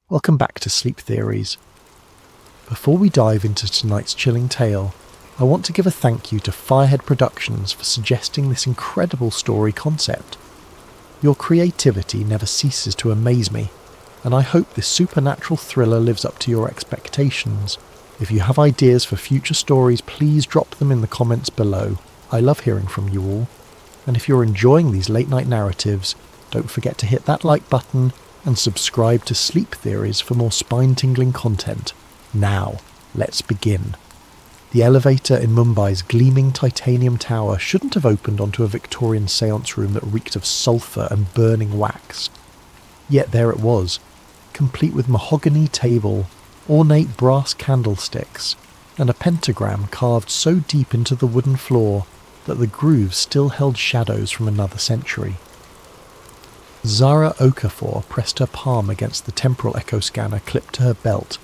Welcome back to Sleep Theories. Before we dive into tonight's chilling tale, I want to give a thank you to Firehead Productions for suggesting this incredible story concept. Your creativity never ceases to amaze me, and I hope this supernatural thriller lives up to your expectations. If you have ideas for future stories, please drop them in the comments below. I love hearing from you all. And if you're enjoying these late night narratives, don't forget to hit that like button and subscribe to Sleep Theories for more spine-tingling content. Now, let's begin. The elevator in Mumbai's gleaming titanium tower shouldn't have opened onto a Victorian seance room that reeked of sulphur and burning wax. Yet there it was, complete with mahogany table, ornate brass candlesticks, and a pentagram carved so deep into the wooden floor that the grooves still held shadows from another century. Zara Okafor pressed her palm against the temporal echo scanner clipped to her belt,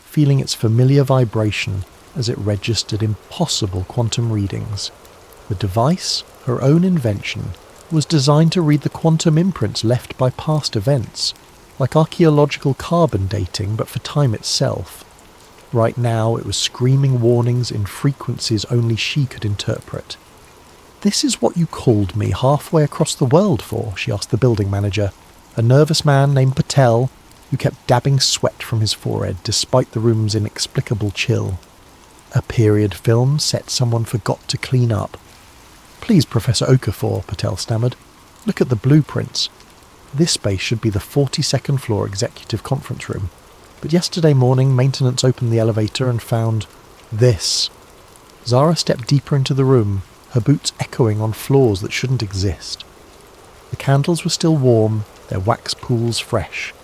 feeling its familiar vibration as it registered impossible quantum readings. The device, her own invention, was designed to read the quantum imprints left by past events, like archaeological carbon dating but for time itself. Right now it was screaming warnings in frequencies only she could interpret. "This is what you called me halfway across the world for?" she asked the building manager, a nervous man named Patel, who kept dabbing sweat from his forehead despite the room's inexplicable chill. "A period film set someone forgot to clean up." "Please, Professor Okafor," Patel stammered. "Look at the blueprints. This space should be the 42nd floor executive conference room. But yesterday morning, maintenance opened the elevator and found this." Zara stepped deeper into the room, her boots echoing on floors that shouldn't exist. The candles were still warm, their wax pools fresh.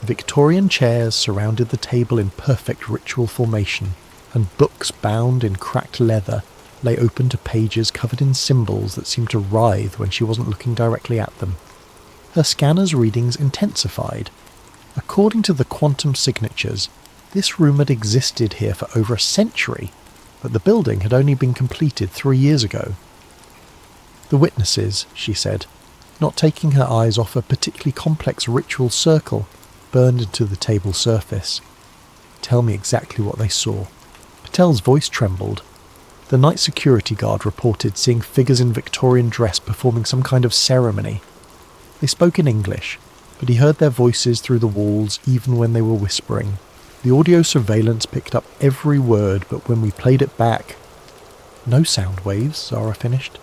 Victorian chairs surrounded the table in perfect ritual formation, and books bound in cracked leather lay open to pages covered in symbols that seemed to writhe when she wasn't looking directly at them. Her scanner's readings intensified. According to the quantum signatures, this room had existed here for over a century, but the building had only been completed 3 years ago. "The witnesses," she said, not taking her eyes off a particularly complex ritual circle burned into the table surface. "Tell me exactly what they saw." Patel's voice trembled. The night security guard reported seeing figures in Victorian dress performing some kind of ceremony. They spoke in English, but he heard their voices through the walls even when they were whispering. The audio surveillance picked up every word, but when we played it back... "No sound waves," Zara finished.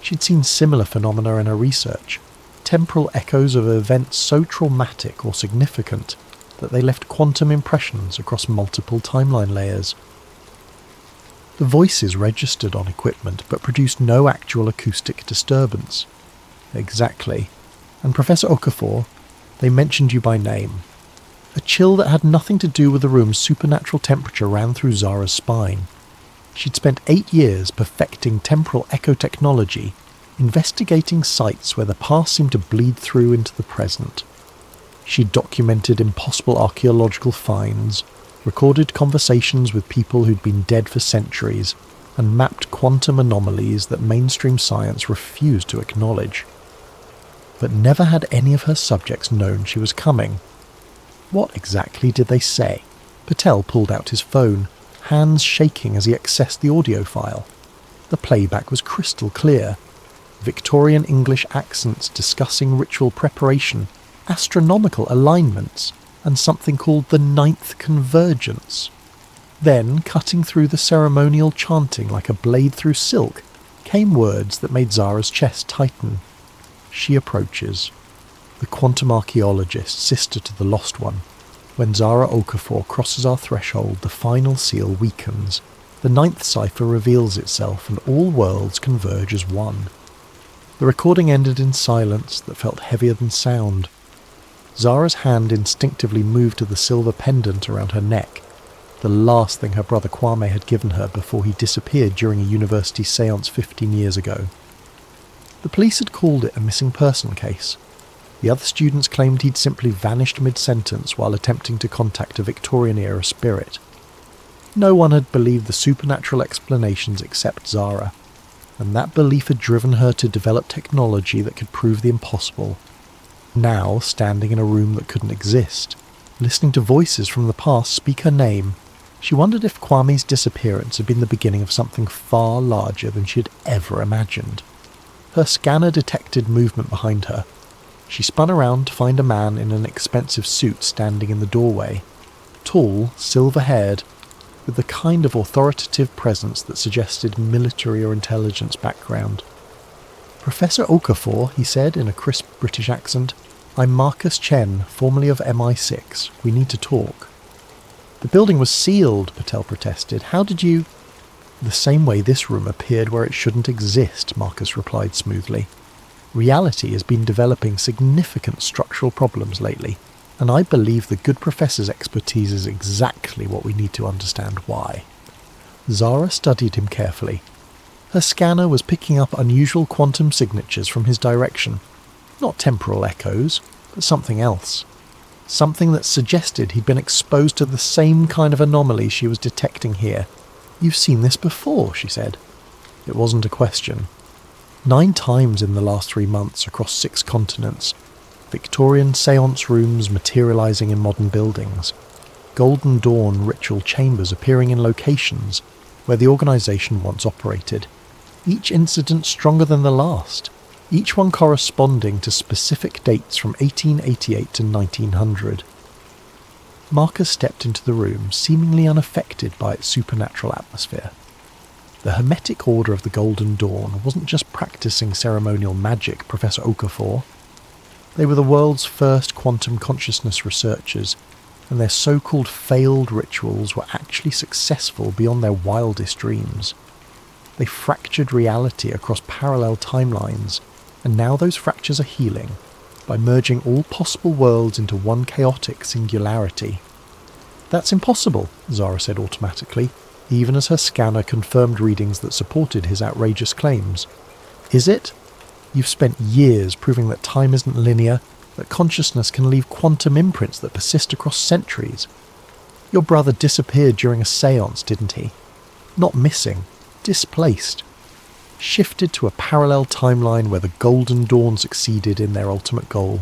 She'd seen similar phenomena in her research, temporal echoes of events so traumatic or significant that they left quantum impressions across multiple timeline layers. The voices registered on equipment but produced no actual acoustic disturbance. "Exactly. And Professor Okafor, they mentioned you by name." A chill that had nothing to do with the room's supernatural temperature ran through Zara's spine. She'd spent 8 years perfecting temporal echo technology, investigating sites where the past seemed to bleed through into the present. She'd documented impossible archaeological finds, recorded conversations with people who'd been dead for centuries, and mapped quantum anomalies that mainstream science refused to acknowledge. But never had any of her subjects known she was coming. What exactly did they say? Patel pulled out his phone, hands shaking as he accessed the audio file. The playback was crystal clear. Victorian English accents discussing ritual preparation, astronomical alignments, and something called the 9th convergence. Then, cutting through the ceremonial chanting like a blade through silk, came words that made Zara's chest tighten. "She approaches. The quantum archaeologist, sister to the lost one. When Zara Okafor crosses our threshold, the final seal weakens. The 9th cipher reveals itself, and all worlds converge as one." The recording ended in silence that felt heavier than sound. Zara's hand instinctively moved to the silver pendant around her neck, the last thing her brother Kwame had given her before he disappeared during a university séance 15 years ago. The police had called it a missing person case. The other students claimed he'd simply vanished mid-sentence while attempting to contact a Victorian-era spirit. No one had believed the supernatural explanations except Zara, and that belief had driven her to develop technology that could prove the impossible. Now, standing in a room that couldn't exist, listening to voices from the past speak her name. She wondered if Kwame's disappearance had been the beginning of something far larger than she had ever imagined. Her scanner detected movement behind her. She spun around to find a man in an expensive suit standing in the doorway. Tall, silver-haired, with the kind of authoritative presence that suggested military or intelligence background. "Professor Okafor," he said in a crisp British accent. "I'm Marcus Chen, formerly of MI6. We need to talk." "The building was sealed," Patel protested. "How did you—" "The same way this room appeared where it shouldn't exist," Marcus replied smoothly. "Reality has been developing significant structural problems lately, and I believe the good professor's expertise is exactly what we need to understand why." Zara studied him carefully. Her scanner was picking up unusual quantum signatures from his direction. Not temporal echoes, but something else. Something that suggested he'd been exposed to the same kind of anomaly she was detecting here. "You've seen this before," she said. It wasn't a question. 9 times in the last 3 months across 6 continents. Victorian seance rooms materializing in modern buildings. Golden Dawn ritual chambers appearing in locations where the organization once operated. Each incident stronger than the last. Each one corresponding to specific dates from 1888 to 1900. Marcus stepped into the room, seemingly unaffected by its supernatural atmosphere. The Hermetic Order of the Golden Dawn wasn't just practicing ceremonial magic, Professor Okafor. They were the world's first quantum consciousness researchers, and their so-called failed rituals were actually successful beyond their wildest dreams. They fractured reality across parallel timelines, and now those fractures are healing by merging all possible worlds into one chaotic singularity. "That's impossible," Zara said automatically, even as her scanner confirmed readings that supported his outrageous claims. "Is it? You've spent years proving that time isn't linear, that consciousness can leave quantum imprints that persist across centuries. Your brother disappeared during a séance, didn't he? Not missing, displaced. Shifted to a parallel timeline where the Golden Dawn succeeded in their ultimate goal."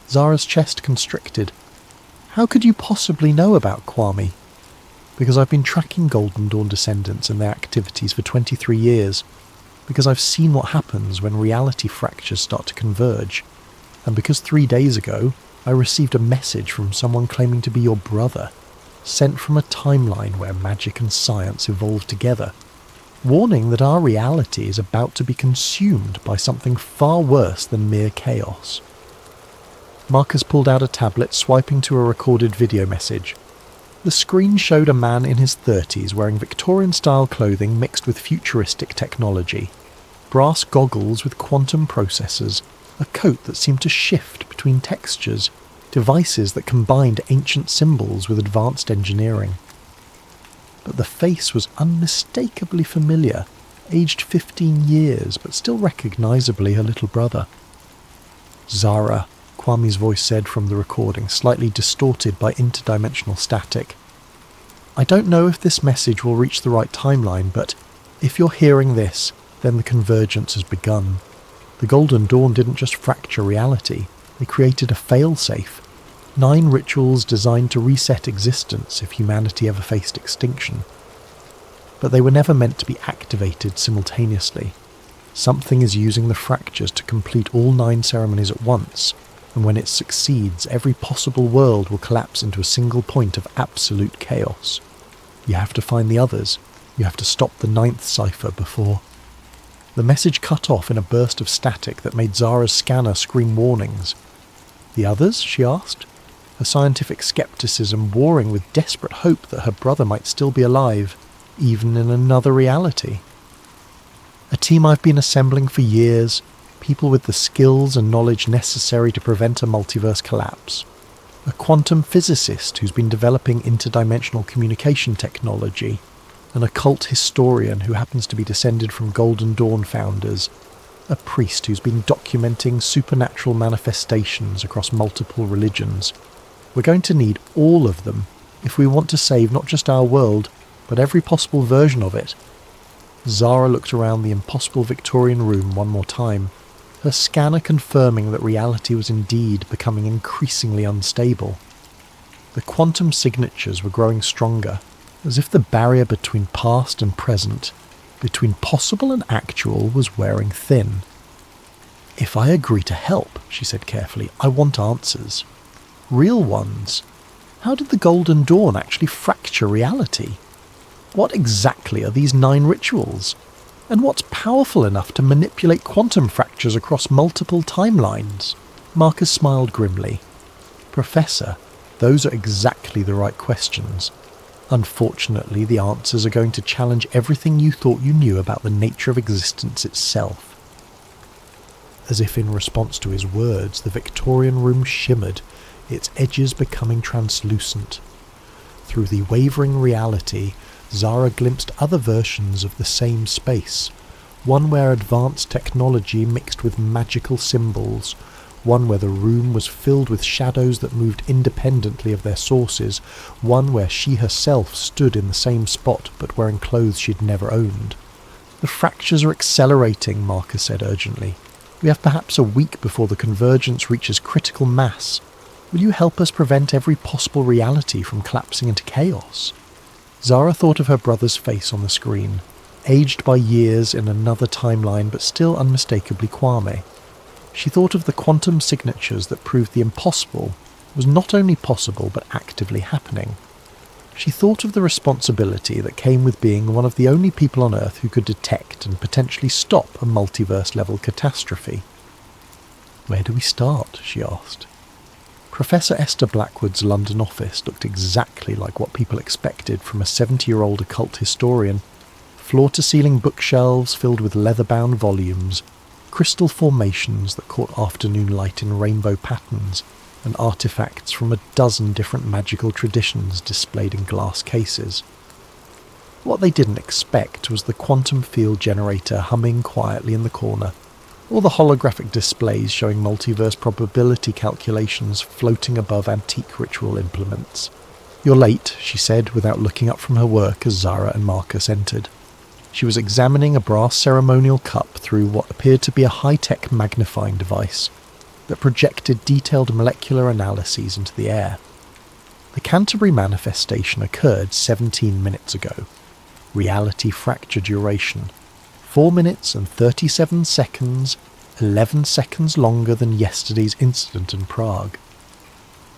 Zara's chest constricted. "How could you possibly know about Kwame?" "Because I've been tracking Golden Dawn descendants and their activities for 23 years. Because I've seen what happens when reality fractures start to converge. And because 3 days ago, I received a message from someone claiming to be your brother, sent from a timeline where magic and science evolved together, warning that our reality is about to be consumed by something far worse than mere chaos." Marcus pulled out a tablet, swiping to a recorded video message. The screen showed a man in his 30s wearing Victorian-style clothing mixed with futuristic technology. Brass goggles with quantum processors, a coat that seemed to shift between textures, devices that combined ancient symbols with advanced engineering. But the face was unmistakably familiar, aged 15 years, but still recognisably her little brother. "Zara," Kwame's voice said from the recording, slightly distorted by interdimensional static. "I don't know if this message will reach the right timeline, but if you're hearing this, then the convergence has begun. The Golden Dawn didn't just fracture reality, they created a failsafe. 9 rituals designed to reset existence if humanity ever faced extinction. But they were never meant to be activated simultaneously. Something is using the fractures to complete all 9 ceremonies at once, and when it succeeds, every possible world will collapse into a single point of absolute chaos. You have to find the others. You have to stop the 9th cipher before..." The message cut off in a burst of static that made Zara's scanner scream warnings. "The others?" she asked, her scientific skepticism warring with desperate hope that her brother might still be alive, even in another reality. "A team I've been assembling for years, people with the skills and knowledge necessary to prevent a multiverse collapse. A quantum physicist who's been developing interdimensional communication technology. An occult historian who happens to be descended from Golden Dawn founders. A priest who's been documenting supernatural manifestations across multiple religions. We're going to need all of them if we want to save not just our world, but every possible version of it." Zara looked around the impossible Victorian room one more time, her scanner confirming that reality was indeed becoming increasingly unstable. The quantum signatures were growing stronger, as if the barrier between past and present, between possible and actual, was wearing thin. "If I agree to help," she said carefully, "I want answers. Real ones. How did the Golden Dawn actually fracture reality? What exactly are these 9 rituals? And what's powerful enough to manipulate quantum fractures across multiple timelines?" Marcus smiled grimly. "Professor, those are exactly the right questions. Unfortunately, the answers are going to challenge everything you thought you knew about the nature of existence itself." As if in response to his words, the Victorian room shimmered, its edges becoming translucent. Through the wavering reality, Zara glimpsed other versions of the same space, one where advanced technology mixed with magical symbols, one where the room was filled with shadows that moved independently of their sources, one where she herself stood in the same spot but wearing clothes she'd never owned. "The fractures are accelerating," Marcus said urgently. "We have perhaps a week before the convergence reaches critical mass. Will you help us prevent every possible reality from collapsing into chaos?" Zara thought of her brother's face on the screen, aged by years in another timeline but still unmistakably Kwame. She thought of the quantum signatures that proved the impossible was not only possible but actively happening. She thought of the responsibility that came with being one of the only people on Earth who could detect and potentially stop a multiverse-level catastrophe. "Where do we start?" she asked. Professor Esther Blackwood's London office looked exactly like what people expected from a 70-year-old occult historian. Floor-to-ceiling bookshelves filled with leather-bound volumes, crystal formations that caught afternoon light in rainbow patterns, and artifacts from a dozen different magical traditions displayed in glass cases. What they didn't expect was the quantum field generator humming quietly in the corner, or the holographic displays showing multiverse probability calculations floating above antique ritual implements. "You're late," she said without looking up from her work as Zara and Marcus entered. She was examining a brass ceremonial cup through what appeared to be a high-tech magnifying device that projected detailed molecular analyses into the air. The Canterbury manifestation occurred 17 minutes ago. Reality fracture duration: 4 minutes and 37 seconds, 11 seconds longer than yesterday's incident in Prague.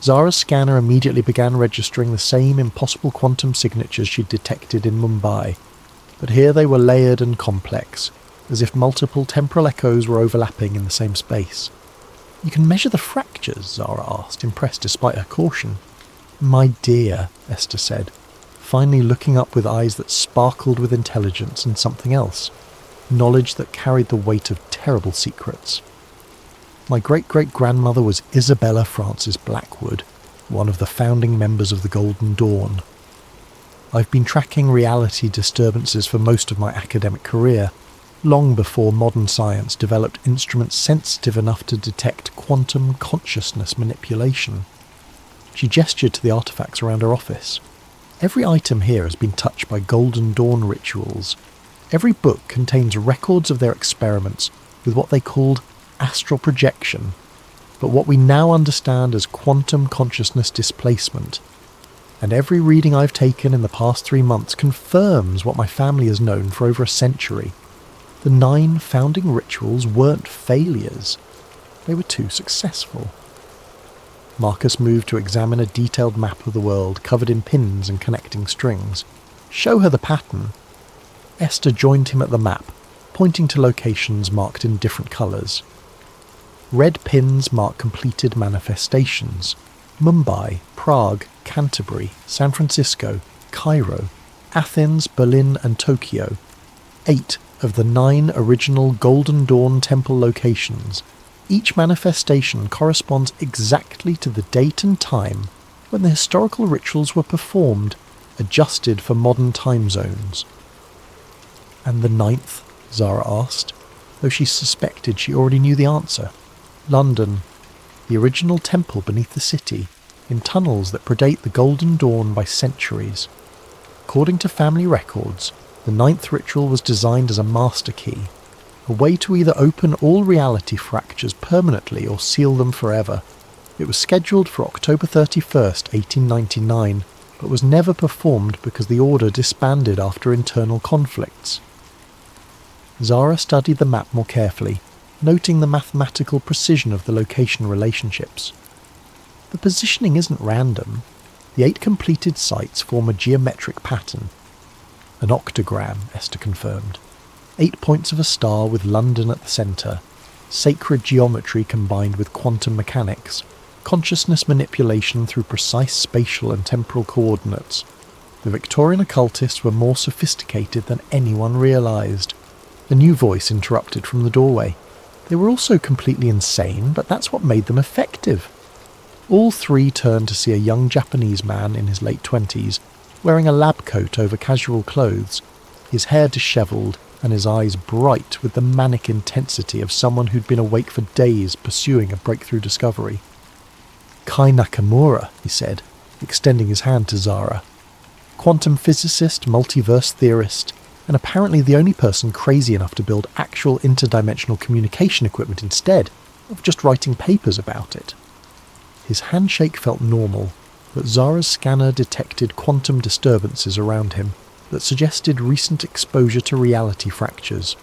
Zara's scanner immediately began registering the same impossible quantum signatures she'd detected in Mumbai, but here they were layered and complex, as if multiple temporal echoes were overlapping in the same space. "You can measure the fractures?" Zara asked, impressed despite her caution. "My dear," Esther said, finally looking up with eyes that sparkled with intelligence and something else, knowledge that carried the weight of terrible secrets. "My great-great-grandmother was Isabella Frances Blackwood, one of the founding members of the Golden Dawn. I've been tracking reality disturbances for most of my academic career, long before modern science developed instruments sensitive enough to detect quantum consciousness manipulation." She gestured to the artifacts around her office. "Every item here has been touched by Golden Dawn rituals. Every book contains records of their experiments with what they called astral projection, but what we now understand as quantum consciousness displacement. And every reading I've taken in the past 3 months confirms what my family has known for over a century. The 9 founding rituals weren't failures. They were too successful." Marcus moved to examine a detailed map of the world covered in pins and connecting strings. "Show her the pattern." Esther joined him at the map, pointing to locations marked in different colours. Red pins mark completed manifestations: Mumbai, Prague, Canterbury, San Francisco, Cairo, Athens, Berlin and Tokyo. 8 of the 9 original Golden Dawn temple locations. Each manifestation corresponds exactly to the date and time when the historical rituals were performed, adjusted for modern time zones. "And the 9th?" Zara asked, though she suspected she already knew the answer. "London, the original temple beneath the city, in tunnels that predate the Golden Dawn by centuries. According to family records, the 9th ritual was designed as a master key, a way to either open all reality fractures permanently or seal them forever. It was scheduled for October 31st, 1899, but was never performed because the order disbanded after internal conflicts. Zara studied the map more carefully, noting the mathematical precision of the location relationships. The positioning isn't random. The 8 completed sites form a geometric pattern. An octagram, Esther confirmed. 8 points of a star with London at the centre. Sacred geometry combined with quantum mechanics. Consciousness manipulation through precise spatial and temporal coordinates. The Victorian occultists were more sophisticated than anyone realised. A new voice interrupted from the doorway. They were also completely insane, but that's what made them effective. All 3 turned to see a young Japanese man in his late 20s, wearing a lab coat over casual clothes, his hair dishevelled and his eyes bright with the manic intensity of someone who'd been awake for days pursuing a breakthrough discovery. "Kai Nakamura," he said, extending his hand to Zara. Quantum physicist, multiverse theorist, and apparently the only person crazy enough to build actual interdimensional communication equipment instead of just writing papers about it. His handshake felt normal, but Zara's scanner detected quantum disturbances around him that suggested recent exposure to reality fractures.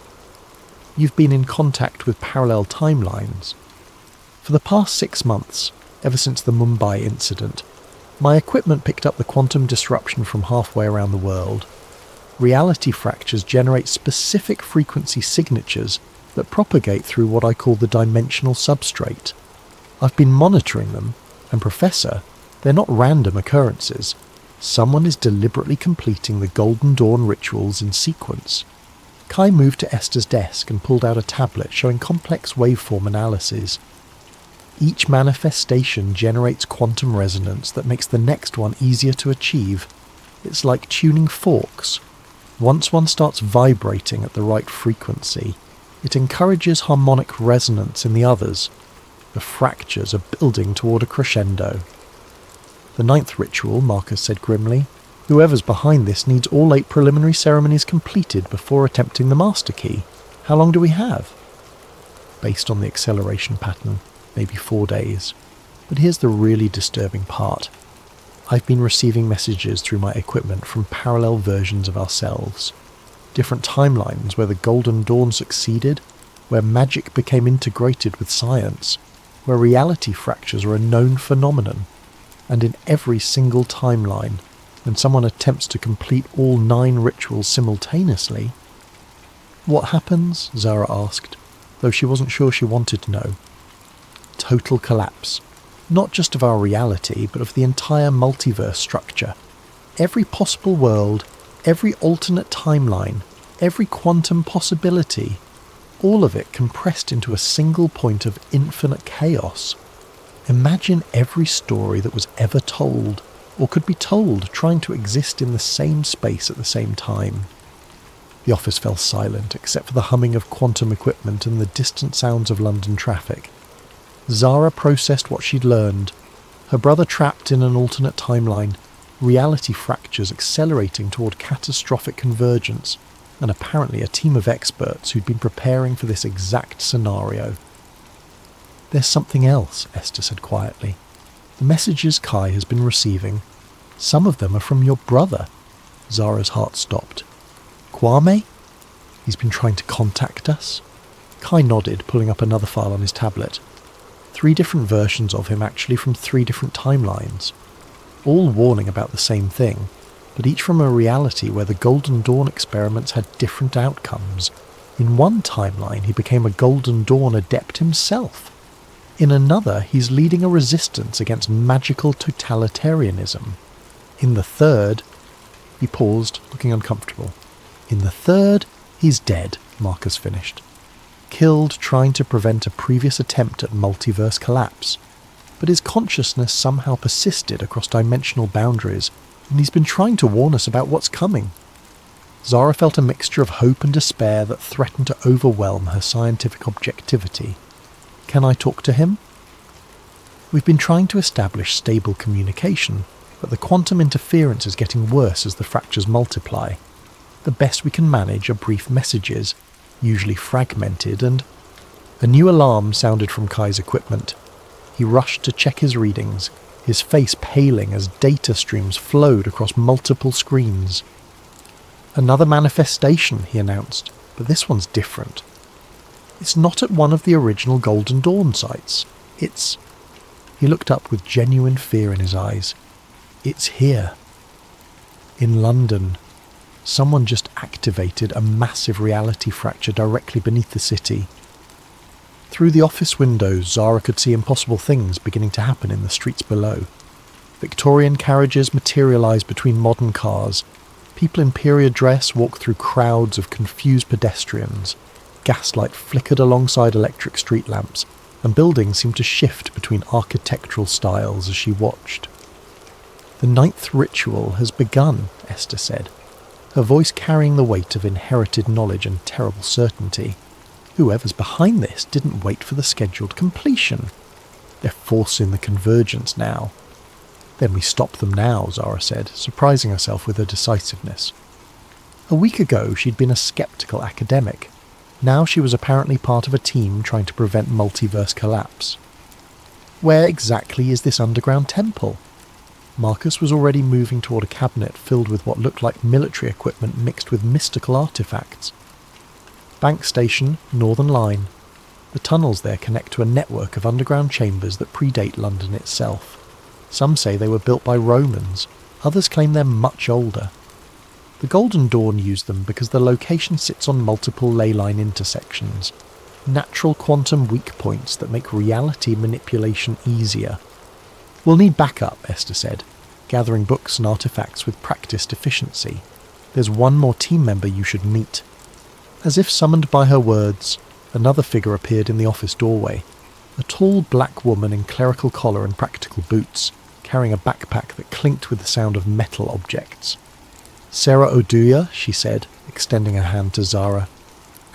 "You've been in contact with parallel timelines." "For the past 6 months, ever since the Mumbai incident, my equipment picked up the quantum disruption from halfway around the world. Reality fractures generate specific frequency signatures that propagate through what I call the dimensional substrate. I've been monitoring them, and Professor, they're not random occurrences. Someone is deliberately completing the Golden Dawn rituals in sequence." Kai moved to Esther's desk and pulled out a tablet showing complex waveform analyses. "Each manifestation generates quantum resonance that makes the next one easier to achieve. It's like tuning forks. Once one starts vibrating at the right frequency, it encourages harmonic resonance in the others. The fractures are building toward a crescendo." "The 9th ritual," Marcus said grimly. "Whoever's behind this needs all 8 preliminary ceremonies completed before attempting the master key. How long do we have?" "Based on the acceleration pattern, maybe 4 days. But here's the really disturbing part. I've been receiving messages through my equipment from parallel versions of ourselves. Different timelines where the Golden Dawn succeeded, where magic became integrated with science, where reality fractures are a known phenomenon. And in every single timeline, when someone attempts to complete all 9 rituals simultaneously..." "What happens?" Zara asked, though she wasn't sure she wanted to know. "Total collapse. Not just of our reality, but of the entire multiverse structure. Every possible world, every alternate timeline, every quantum possibility, all of it compressed into a single point of infinite chaos. Imagine every story that was ever told, or could be told, trying to exist in the same space at the same time." The office fell silent, except for the humming of quantum equipment and the distant sounds of London traffic. Zara processed what she'd learned. Her brother trapped in an alternate timeline, reality fractures accelerating toward catastrophic convergence, and apparently a team of experts who'd been preparing for this exact scenario. "There's something else," Esther said quietly. "The messages Kai has been receiving, some of them are from your brother." Zara's heart stopped. "Kwame? He's been trying to contact us?" Kai nodded, pulling up another file on his tablet. 3 different versions of him, actually, from 3 different timelines. All warning about the same thing, but each from a reality where the Golden Dawn experiments had different outcomes. In one timeline, he became a Golden Dawn adept himself. In another, he's leading a resistance against magical totalitarianism. In the third... He paused, looking uncomfortable. "In the third, he's dead," Marcus finished. "Killed trying to prevent a previous attempt at multiverse collapse. But his consciousness somehow persisted across dimensional boundaries, and he's been trying to warn us about what's coming." Zara felt a mixture of hope and despair that threatened to overwhelm her scientific objectivity. "Can I talk to him?" "We've been trying to establish stable communication, but the quantum interference is getting worse as the fractures multiply. The best we can manage are brief messages, usually fragmented, and..." A new alarm sounded from Kai's equipment. He rushed to check his readings, his face paling as data streams flowed across multiple screens. "Another manifestation," he announced, "but this one's different. It's not at one of the original Golden Dawn sites. It's..." He looked up with genuine fear in his eyes. "It's here. In London. Someone just activated a massive reality fracture directly beneath the city." Through the office windows, Zara could see impossible things beginning to happen in the streets below. Victorian carriages materialised between modern cars. People in period dress walked through crowds of confused pedestrians. Gaslight flickered alongside electric street lamps, and buildings seemed to shift between architectural styles as she watched. "The ninth ritual has begun," Esther said, her voice carrying the weight of inherited knowledge and terrible certainty. "Whoever's behind this didn't wait for the scheduled completion. They're forcing the convergence now." "Then we stop them now," Zara said, surprising herself with her decisiveness. A week ago she'd been a sceptical academic. Now she was apparently part of a team trying to prevent multiverse collapse. "Where exactly is this underground temple?" Marcus was already moving toward a cabinet filled with what looked like military equipment mixed with mystical artifacts. "Bank Station, Northern Line. The tunnels there connect to a network of underground chambers that predate London itself. Some say they were built by Romans, others claim they're much older. The Golden Dawn used them because the location sits on multiple ley line intersections, natural quantum weak points that make reality manipulation easier." "We'll need backup," Esther said, gathering books and artifacts with practiced efficiency. "There's one more team member you should meet." As if summoned by her words, another figure appeared in the office doorway, a tall black woman in clerical collar and practical boots, carrying a backpack that clinked with the sound of metal objects. "Sarah Oduya," she said, extending her hand to Zara.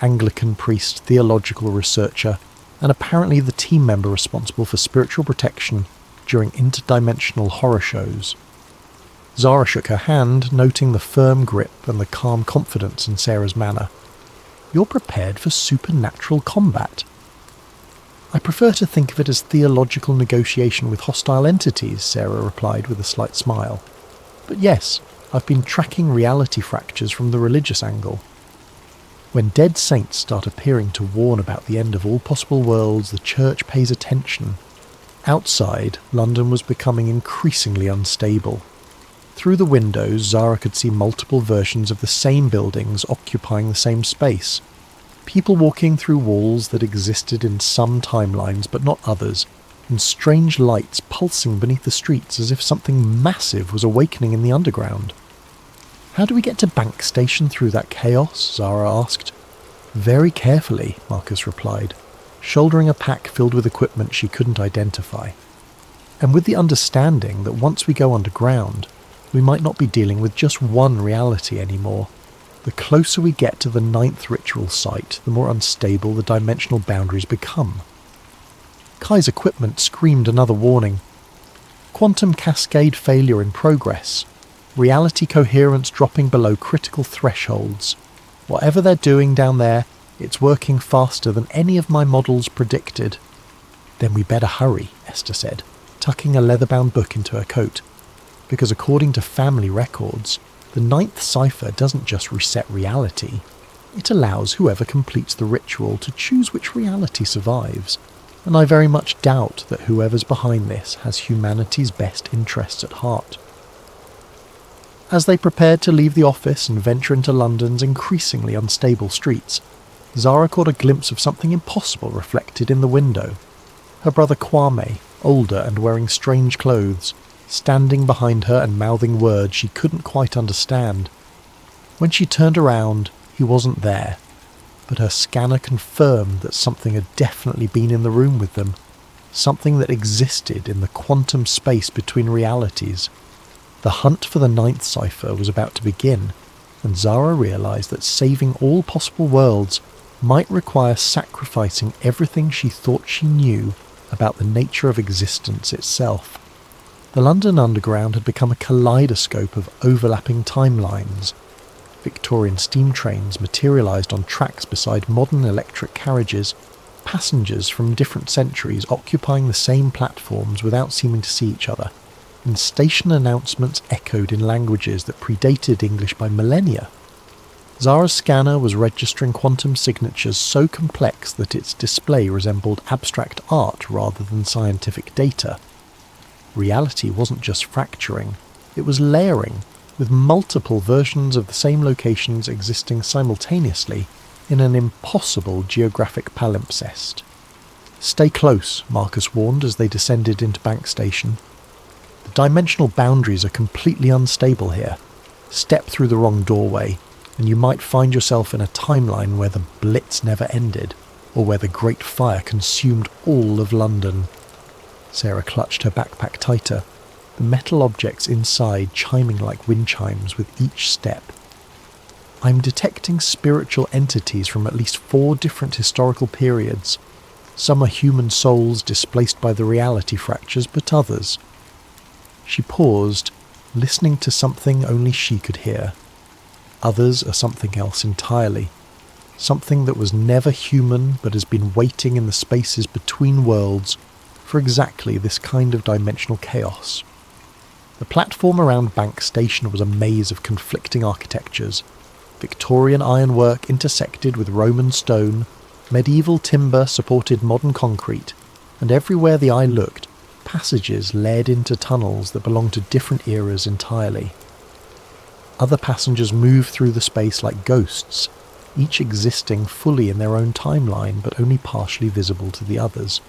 Anglican priest, theological researcher, and apparently the team member responsible for spiritual protection during interdimensional horror shows. Zara shook her hand, noting the firm grip and the calm confidence in Sarah's manner. "You're prepared for supernatural combat." "I prefer to think of it as theological negotiation with hostile entities," Sarah replied with a slight smile. "But yes, I've been tracking reality fractures from the religious angle. When dead saints start appearing to warn about the end of all possible worlds, the church pays attention." Outside, London was becoming increasingly unstable. Through the windows, Zara could see multiple versions of the same buildings occupying the same space. People walking through walls that existed in some timelines but not others, and strange lights pulsing beneath the streets as if something massive was awakening in the underground. "How do we get to Bank Station through that chaos?" Zara asked. "Very carefully," Marcus replied, shouldering a pack filled with equipment she couldn't identify. "And with the understanding that once we go underground, we might not be dealing with just one reality anymore. The closer we get to the ninth ritual site, the more unstable the dimensional boundaries become." Kai's equipment screamed another warning. "Quantum cascade failure in progress. Reality coherence dropping below critical thresholds. Whatever they're doing down there, it's working faster than any of my models predicted." "Then we better hurry," Esther said, tucking a leather-bound book into her coat. "Because according to family records, the ninth cipher doesn't just reset reality. It allows whoever completes the ritual to choose which reality survives. And I very much doubt that whoever's behind this has humanity's best interests at heart." As they prepared to leave the office and venture into London's increasingly unstable streets, Zara caught a glimpse of something impossible reflected in the window. Her brother Kwame, older and wearing strange clothes, standing behind her and mouthing words she couldn't quite understand. When she turned around, he wasn't there, but her scanner confirmed that something had definitely been in the room with them, something that existed in the quantum space between realities. The hunt for the ninth cipher was about to begin, and Zara realised that saving all possible worlds might require sacrificing everything she thought she knew about the nature of existence itself. The London Underground had become a kaleidoscope of overlapping timelines. Victorian steam trains materialised on tracks beside modern electric carriages, Passengers from different centuries occupying the same platforms without seeming to see each other, and station announcements echoed in languages that predated English by millennia. Zara's scanner was registering quantum signatures so complex that its display resembled abstract art rather than scientific data. Reality wasn't just fracturing, it was layering, with multiple versions of the same locations existing simultaneously in an impossible geographic palimpsest. "Stay close," Marcus warned as they descended into Bank Station. "The dimensional boundaries are completely unstable here. Step through the wrong doorway, and you might find yourself in a timeline where the Blitz never ended, or where the Great Fire consumed all of London." Sarah clutched her backpack tighter, the metal objects inside chiming like wind chimes with each step. "I'm detecting spiritual entities from at least 4 different historical periods. Some are human souls displaced by the reality fractures, but others..." She paused, listening to something only she could hear. Others are something else entirely. Something that was never human but has been waiting in the spaces between worlds for exactly this kind of dimensional chaos. The platform around Bank Station was a maze of conflicting architectures. Victorian ironwork intersected with Roman stone, medieval timber supported modern concrete, and everywhere the eye looked, passages led into tunnels that belonged to different eras entirely. Other passengers moved through the space like ghosts, each existing fully in their own timeline but only partially visible to the others.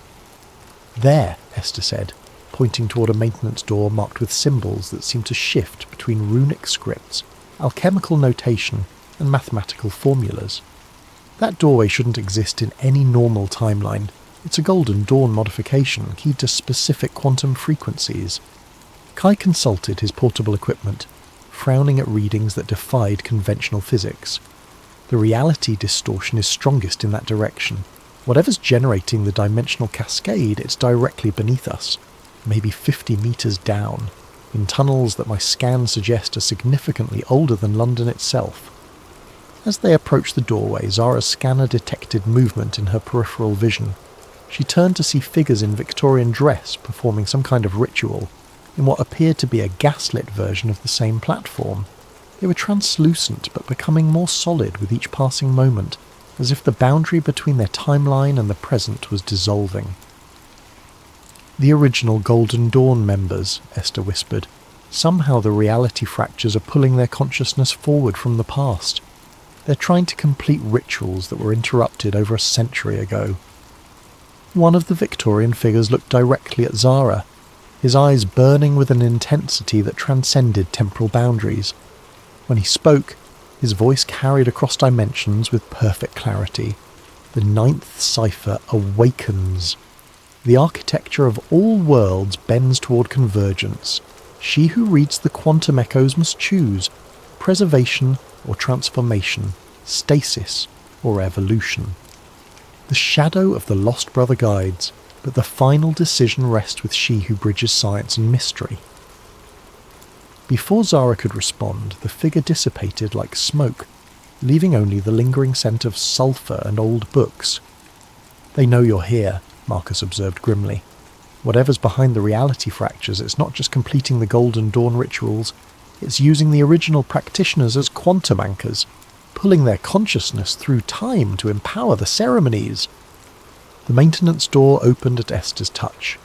"There," Esther said, pointing toward a maintenance door marked with symbols that seemed to shift between runic scripts, alchemical notation, and mathematical formulas. "That doorway shouldn't exist in any normal timeline. It's a Golden Dawn modification keyed to specific quantum frequencies." Kai consulted his portable equipment, frowning at readings that defied conventional physics. The reality distortion is strongest in that direction. Whatever's generating the dimensional cascade, it's directly beneath us, maybe 50 meters down, in tunnels that my scans suggest are significantly older than London itself. As they approached the doorway, Zara's scanner detected movement in her peripheral vision. She turned to see figures in Victorian dress performing some kind of ritual, in what appeared to be a gaslit version of the same platform. They were translucent but becoming more solid with each passing moment, as if the boundary between their timeline and the present was dissolving. "The original Golden Dawn members," Esther whispered. "Somehow the reality fractures are pulling their consciousness forward from the past. They're trying to complete rituals that were interrupted over a century ago." One of the Victorian figures looked directly at Zara, his eyes burning with an intensity that transcended temporal boundaries. When he spoke, his voice carried across dimensions with perfect clarity. "The 9th cipher awakens. The architecture of all worlds bends toward convergence. She who reads the quantum echoes must choose preservation or transformation, stasis or evolution. The shadow of the lost brother guides, but the final decision rests with she who bridges science and mystery." Before Zara could respond, the figure dissipated like smoke, leaving only the lingering scent of sulphur and old books. "They know you're here," Marcus observed grimly. "Whatever's behind the reality fractures, it's not just completing the Golden Dawn rituals, it's using the original practitioners as quantum anchors, pulling their consciousness through time to empower the ceremonies." The maintenance door opened at Esther's touch,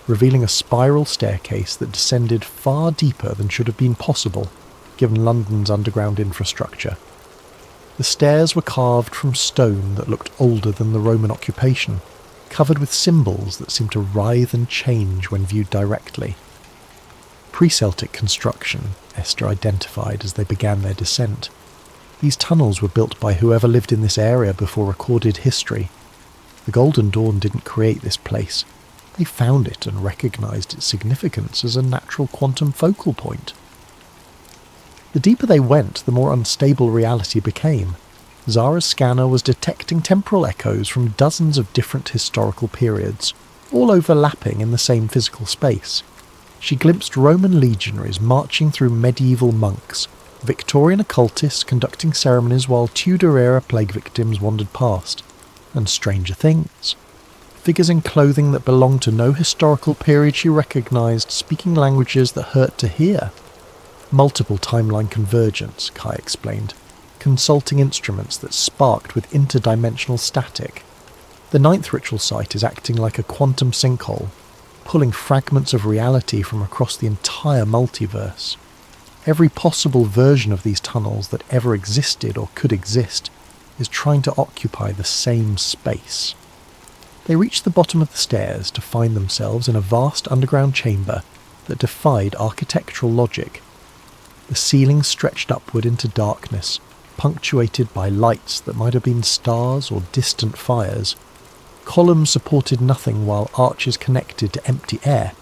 revealing a spiral staircase that descended far deeper than should have been possible, given London's underground infrastructure. The stairs were carved from stone that looked older than the Roman occupation, covered with symbols that seemed to writhe and change when viewed directly. Pre-Celtic construction, Esther identified as they began their descent. These tunnels were built by whoever lived in this area before recorded history. The Golden Dawn didn't create this place. They found it and recognized its significance as a natural quantum focal point. The deeper they went, the more unstable reality became. Zara's scanner was detecting temporal echoes from dozens of different historical periods, all overlapping in the same physical space. She glimpsed Roman legionaries marching through medieval monks, Victorian occultists conducting ceremonies while Tudor-era plague victims wandered past, and stranger things, figures in clothing that belonged to no historical period she recognised, speaking languages that hurt to hear. Multiple timeline convergence, Kai explained, consulting instruments that sparked with interdimensional static. The 9th ritual site is acting like a quantum sinkhole, pulling fragments of reality from across the entire multiverse. Every possible version of these tunnels that ever existed or could exist is trying to occupy the same space. They reached the bottom of the stairs to find themselves in a vast underground chamber that defied architectural logic. The ceiling stretched upward into darkness, punctuated by lights that might have been stars or distant fires. Columns supported nothing while arches connected to empty air,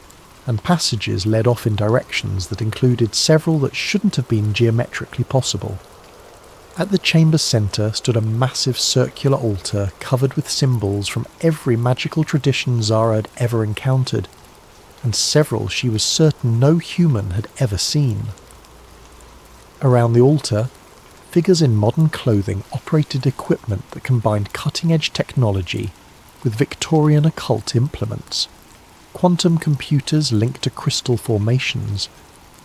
and passages led off in directions that included several that shouldn't have been geometrically possible. At the chamber's centre stood a massive circular altar covered with symbols from every magical tradition Zara had ever encountered, and several she was certain no human had ever seen. Around the altar, figures in modern clothing operated equipment that combined cutting-edge technology with Victorian occult implements. Quantum computers linked to crystal formations,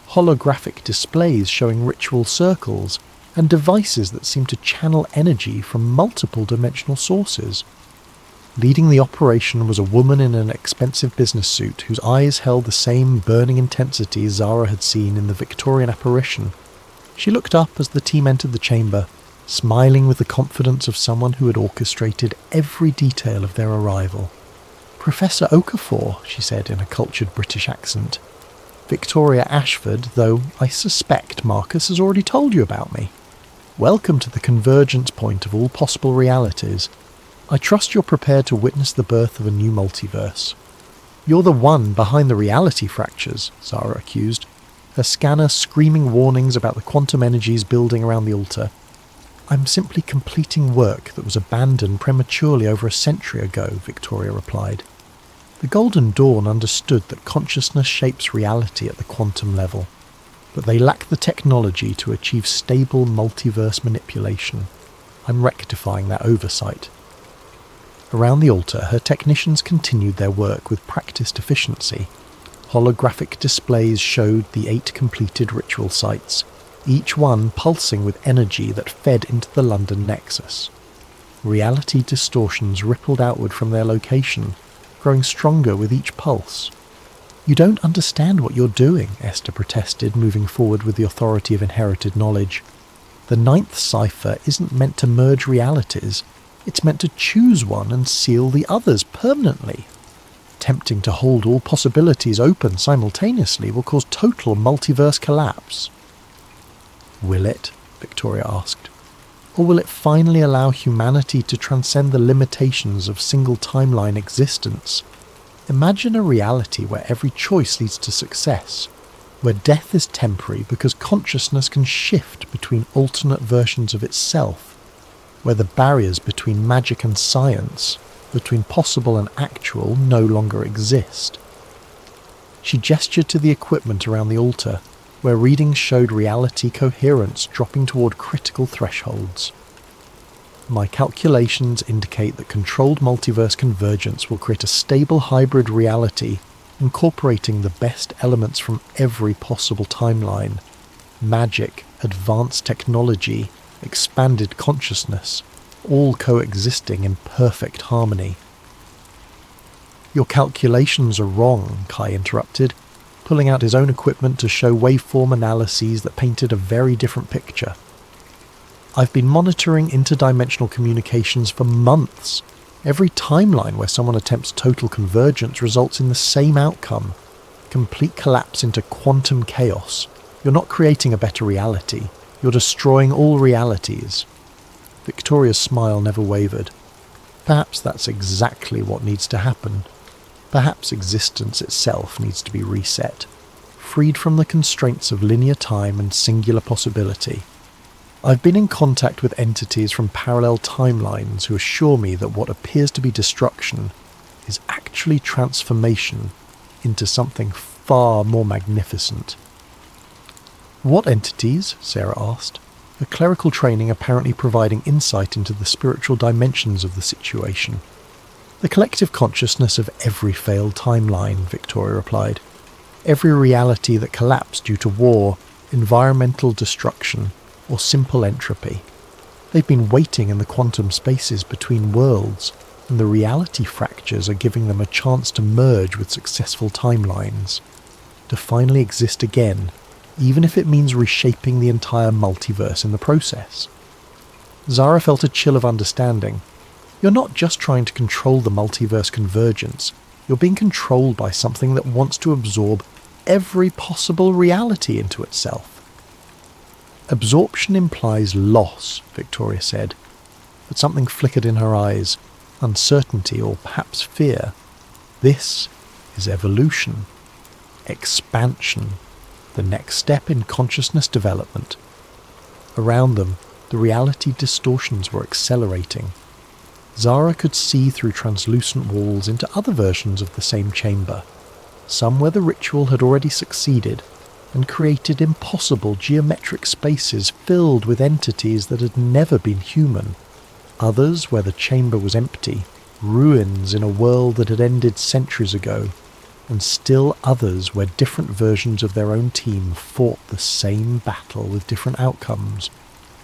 holographic displays showing ritual circles, and devices that seemed to channel energy from multiple dimensional sources. Leading the operation was a woman in an expensive business suit whose eyes held the same burning intensity Zara had seen in the Victorian apparition. She looked up as the team entered the chamber, smiling with the confidence of someone who had orchestrated every detail of their arrival. "Professor Okafor," she said in a cultured British accent. "Victoria Ashford, though I suspect Marcus has already told you about me. Welcome to the convergence point of all possible realities. I trust you're prepared to witness the birth of a new multiverse." "You're the one behind the reality fractures," Zara accused, her scanner screaming warnings about the quantum energies building around the altar. "I'm simply completing work that was abandoned prematurely over a century ago," Victoria replied. The Golden Dawn understood that consciousness shapes reality at the quantum level, but they lack the technology to achieve stable multiverse manipulation. I'm rectifying that oversight. Around the altar, her technicians continued their work with practiced efficiency. Holographic displays showed the 8 completed ritual sites, each one pulsing with energy that fed into the London nexus. Reality distortions rippled outward from their location, growing stronger with each pulse. "You don't understand what you're doing," Esther protested, moving forward with the authority of inherited knowledge. "The 9th cipher isn't meant to merge realities, it's meant to choose one and seal the others permanently. Attempting to hold all possibilities open simultaneously will cause total multiverse collapse." "Will it?" Victoria asked. "Or will it finally allow humanity to transcend the limitations of single timeline existence? Imagine a reality where every choice leads to success, where death is temporary because consciousness can shift between alternate versions of itself, where the barriers between magic and science, between possible and actual, no longer exist." She gestured to the equipment around the altar, where readings showed reality coherence dropping toward critical thresholds. "My calculations indicate that controlled multiverse convergence will create a stable hybrid reality, incorporating the best elements from every possible timeline: magic, advanced technology, expanded consciousness, all coexisting in perfect harmony." "Your calculations are wrong," Kai interrupted, pulling out his own equipment to show waveform analyses that painted a very different picture. "I've been monitoring interdimensional communications for months. Every timeline where someone attempts total convergence results in the same outcome: complete collapse into quantum chaos. You're not creating a better reality, you're destroying all realities." Victoria's smile never wavered. Perhaps that's exactly what needs to happen. Perhaps existence itself needs to be reset, freed from the constraints of linear time and singular possibility. "I've been in contact with entities from parallel timelines who assure me that what appears to be destruction is actually transformation into something far more magnificent." "What entities?" Sarah asked, her clerical training apparently providing insight into the spiritual dimensions of the situation. The collective consciousness of every failed timeline, Victoria replied. Every reality that collapsed due to war, environmental destruction, or simple entropy. They've been waiting in the quantum spaces between worlds, and the reality fractures are giving them a chance to merge with successful timelines, to finally exist again, even if it means reshaping the entire multiverse in the process. Zara felt a chill of understanding. You're not just trying to control the multiverse convergence, you're being controlled by something that wants to absorb every possible reality into itself. Absorption implies loss, Victoria said, but something flickered in her eyes, uncertainty or perhaps fear. This is evolution, expansion, the next step in consciousness development. Around them, the reality distortions were accelerating. Zara could see through translucent walls into other versions of the same chamber, some where the ritual had already succeeded and created impossible geometric spaces filled with entities that had never been human, others where the chamber was empty, ruins in a world that had ended centuries ago, and still others where different versions of their own team fought the same battle with different outcomes.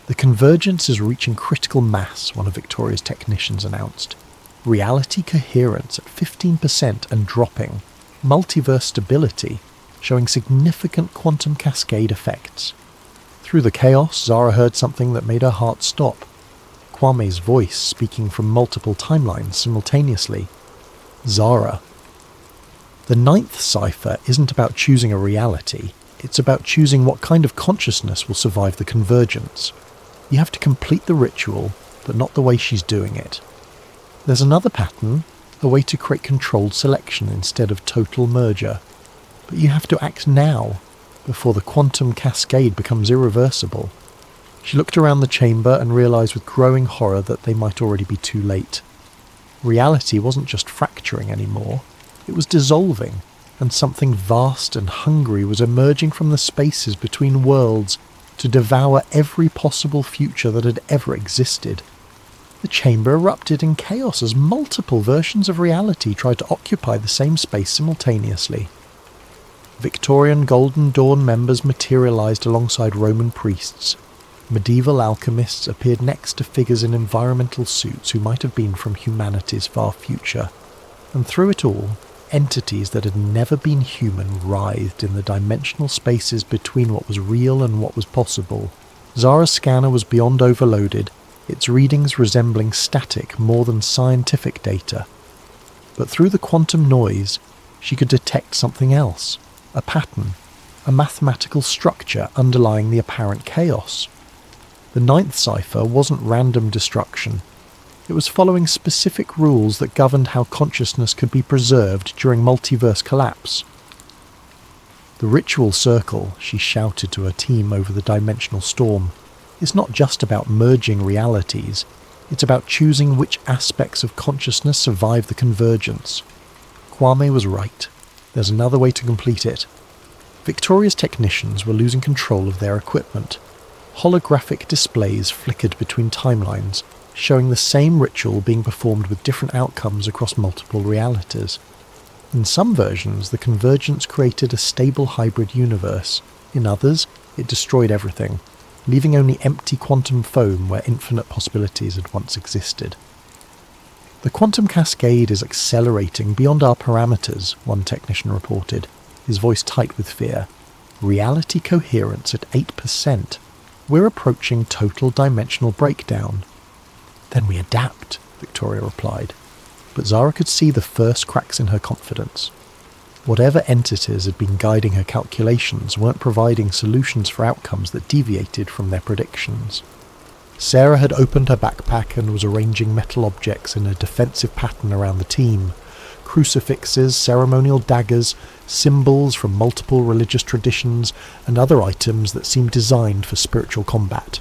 The convergence is reaching critical mass, one of Victoria's technicians announced. Reality coherence at 15% and dropping. Multiverse stability, showing significant quantum cascade effects. Through the chaos, Zara heard something that made her heart stop. Kwame's voice speaking from multiple timelines simultaneously. Zara. The 9th cipher isn't about choosing a reality, it's about choosing what kind of consciousness will survive the convergence. You have to complete the ritual, but not the way she's doing it. There's another pattern, a way to create controlled selection instead of total merger. But you have to act now, before the quantum cascade becomes irreversible. She looked around the chamber and realised with growing horror that they might already be too late. Reality wasn't just fracturing anymore, it was dissolving, and something vast and hungry was emerging from the spaces between worlds to devour every possible future that had ever existed. The chamber erupted in chaos as multiple versions of reality tried to occupy the same space simultaneously. Victorian Golden Dawn members materialised alongside Roman priests. Medieval alchemists appeared next to figures in environmental suits who might have been from humanity's far future. And through it all, entities that had never been human writhed in the dimensional spaces between what was real and what was possible. Zara's scanner was beyond overloaded, its readings resembling static more than scientific data. But through the quantum noise, she could detect something else, a pattern, a mathematical structure underlying the apparent chaos. The 9th cipher wasn't random destruction. It was following specific rules that governed how consciousness could be preserved during multiverse collapse. The ritual circle, she shouted to her team over the dimensional storm, is not just about merging realities, it's about choosing which aspects of consciousness survive the convergence. Kwame was right. There's another way to complete it. Victoria's technicians were losing control of their equipment. Holographic displays flickered between timelines, showing the same ritual being performed with different outcomes across multiple realities. In some versions, the convergence created a stable hybrid universe. In others, it destroyed everything, leaving only empty quantum foam where infinite possibilities had once existed. The quantum cascade is accelerating beyond our parameters, one technician reported, his voice tight with fear. Reality coherence at 8%. We're approaching total dimensional breakdown. Then we adapt, Victoria replied, but Zara could see the first cracks in her confidence. Whatever entities had been guiding her calculations weren't providing solutions for outcomes that deviated from their predictions. Sarah had opened her backpack and was arranging metal objects in a defensive pattern around the team. Crucifixes, ceremonial daggers, symbols from multiple religious traditions, and other items that seemed designed for spiritual combat.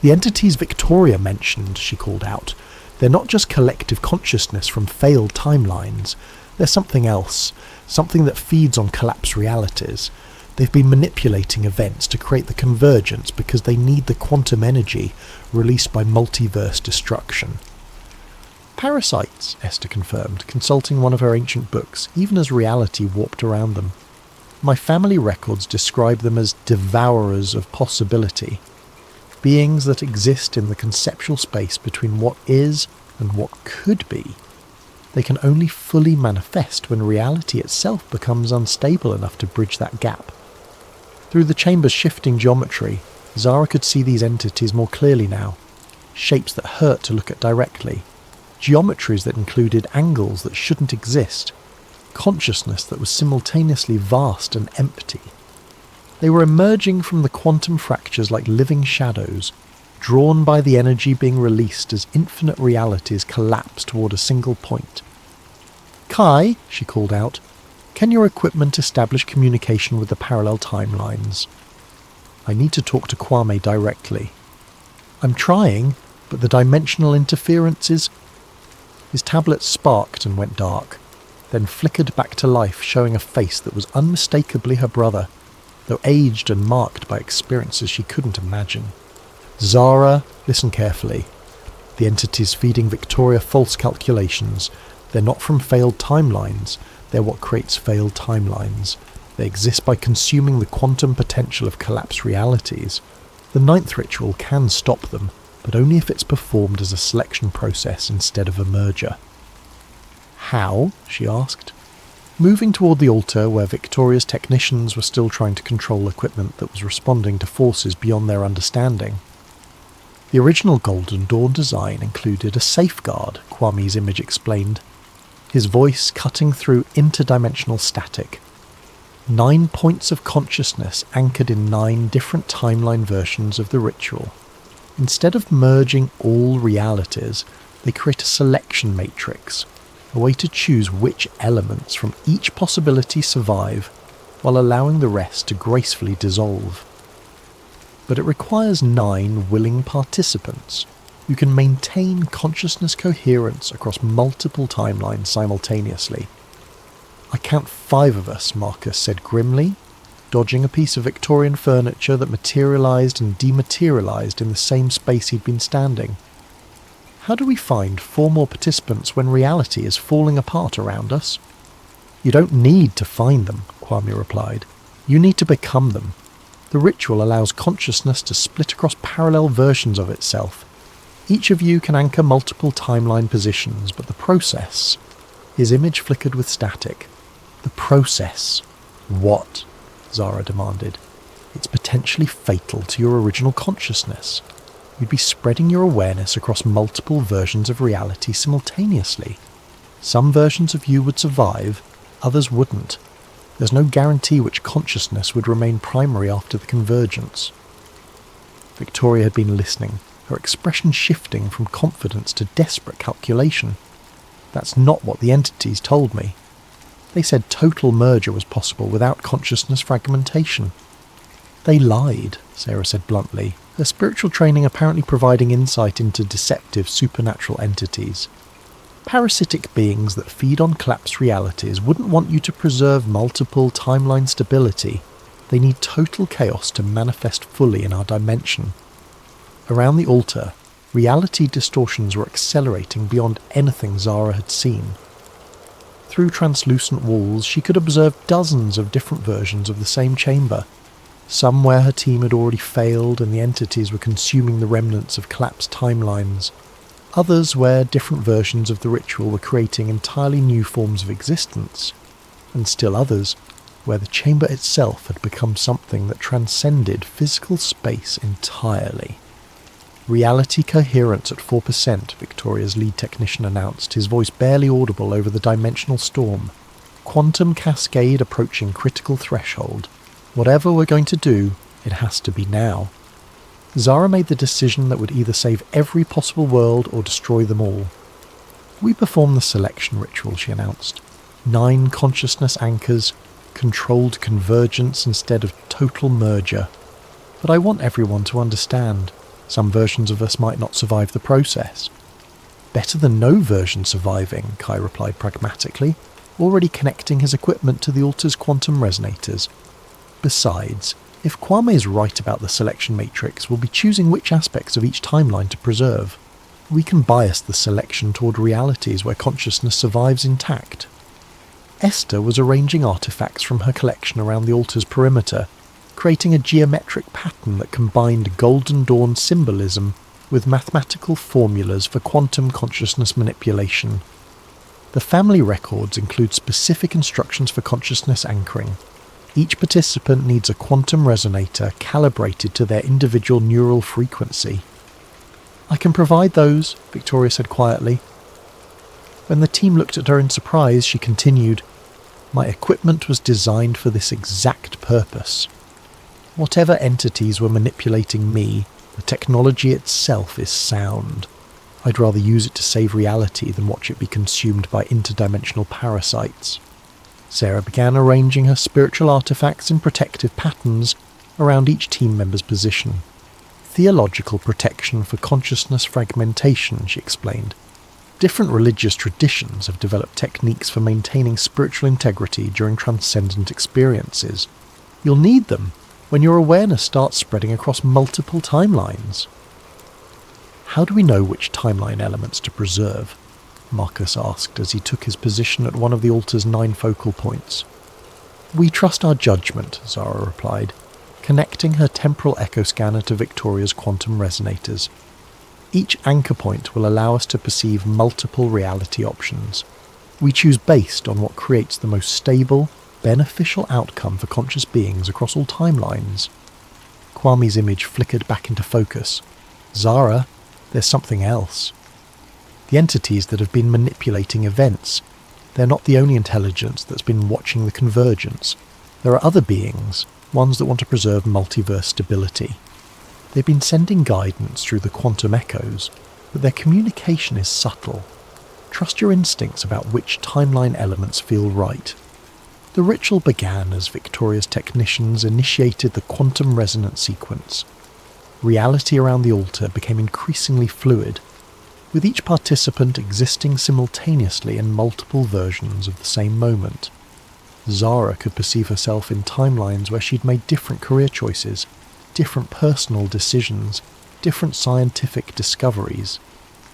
The entities Victoria mentioned, she called out, they're not just collective consciousness from failed timelines. They're something else, something that feeds on collapsed realities. They've been manipulating events to create the convergence because they need the quantum energy released by multiverse destruction. Parasites, Esther confirmed, consulting one of her ancient books, even as reality warped around them. My family records describe them as devourers of possibility, beings that exist in the conceptual space between what is and what could be. They can only fully manifest when reality itself becomes unstable enough to bridge that gap. Through the chamber's shifting geometry, Zara could see these entities more clearly now, shapes that hurt to look at directly, geometries that included angles that shouldn't exist, consciousness that was simultaneously vast and empty. They were emerging from the quantum fractures like living shadows, drawn by the energy being released as infinite realities collapse toward a single point. "Kai," she called out, "can your equipment establish communication with the parallel timelines? I need to talk to Kwame directly." "I'm trying, but the dimensional interferences..." His tablet sparked and went dark, then flickered back to life, showing a face that was unmistakably her brother, though aged and marked by experiences she couldn't imagine. "Zara, listen carefully. The entities feeding Victoria false calculations. They're not from failed timelines. They're what creates failed timelines. They exist by consuming the quantum potential of collapsed realities. The ninth ritual can stop them, but only if it's performed as a selection process instead of a merger." "How?" she asked, moving toward the altar where Victoria's technicians were still trying to control equipment that was responding to forces beyond their understanding. The original Golden Dawn design included a safeguard, Kwame's image explained, his voice cutting through interdimensional static. 9 points of consciousness anchored in 9 different timeline versions of the ritual. Instead of merging all realities, they create a selection matrix, a way to choose which elements from each possibility survive, while allowing the rest to gracefully dissolve. But it requires 9 willing participants who can maintain consciousness coherence across multiple timelines simultaneously. "I count 5 of us," Marcus said grimly, dodging a piece of Victorian furniture that materialised and dematerialised in the same space he'd been standing. "How do we find 4 more participants when reality is falling apart around us?" "You don't need to find them," Kwame replied. "You need to become them. The ritual allows consciousness to split across parallel versions of itself. Each of you can anchor multiple timeline positions, but the process..." His image flickered with static. "The process." "What?" Zara demanded. "It's potentially fatal to your original consciousness. You'd be spreading your awareness across multiple versions of reality simultaneously. Some versions of you would survive, others wouldn't. There's no guarantee which consciousness would remain primary after the convergence." Victoria had been listening, her expression shifting from confidence to desperate calculation. "That's not what the entities told me. They said total merger was possible without consciousness fragmentation." "They lied," Sarah said bluntly, her spiritual training apparently providing insight into deceptive supernatural entities. "Parasitic beings that feed on collapsed realities wouldn't want you to preserve multiple timeline stability. They need total chaos to manifest fully in our dimension." Around the altar, reality distortions were accelerating beyond anything Zara had seen. Through translucent walls, she could observe dozens of different versions of the same chamber, some where her team had already failed and the entities were consuming the remnants of collapsed timelines, others where different versions of the ritual were creating entirely new forms of existence, and still others where the chamber itself had become something that transcended physical space entirely. "Reality coherence at 4%, Victoria's lead technician announced, his voice barely audible over the dimensional storm. "Quantum cascade approaching critical threshold. Whatever we're going to do, it has to be now." Zara made the decision that would either save every possible world or destroy them all. "We perform the selection ritual," she announced. 9 consciousness anchors, controlled convergence instead of total merger. But I want everyone to understand. Some versions of us might not survive the process." "Better than no version surviving," Kai replied pragmatically, already connecting his equipment to the altar's quantum resonators. "Besides, if Kwame is right about the selection matrix, we'll be choosing which aspects of each timeline to preserve. We can bias the selection toward realities where consciousness survives intact. Esther was arranging artifacts from her collection around the altar's perimeter, creating a geometric pattern that combined Golden Dawn symbolism with mathematical formulas for quantum consciousness manipulation. The family records include specific instructions for consciousness anchoring. Each participant needs a quantum resonator calibrated to their individual neural frequency. "I can provide those," Victoria said quietly. When the team looked at her in surprise, she continued, "My equipment was designed for this exact purpose. Whatever entities were manipulating me, the technology itself is sound. I'd rather use it to save reality than watch it be consumed by interdimensional parasites." Sarah began arranging her spiritual artifacts in protective patterns around each team member's position. "Theological protection for consciousness fragmentation," she explained. "Different religious traditions have developed techniques for maintaining spiritual integrity during transcendent experiences. You'll need them when your awareness starts spreading across multiple timelines." "How do we know which timeline elements to preserve?" Marcus asked as he took his position at one of the altar's 9 focal points. "We trust our judgment," Zara replied, connecting her temporal echo scanner to Victoria's quantum resonators. "Each anchor point will allow us to perceive multiple reality options. We choose based on what creates the most stable, beneficial outcome for conscious beings across all timelines." Kwame's image flickered back into focus. "Zara, there's something else. The entities that have been manipulating events, they're not the only intelligence that's been watching the convergence. There are other beings, ones that want to preserve multiverse stability. They've been sending guidance through the quantum echoes, but their communication is subtle. Trust your instincts about which timeline elements feel right." The ritual began as Victoria's technicians initiated the quantum resonance sequence. Reality around the altar became increasingly fluid, with each participant existing simultaneously in multiple versions of the same moment. Zara could perceive herself in timelines where she'd made different career choices, different personal decisions, different scientific discoveries.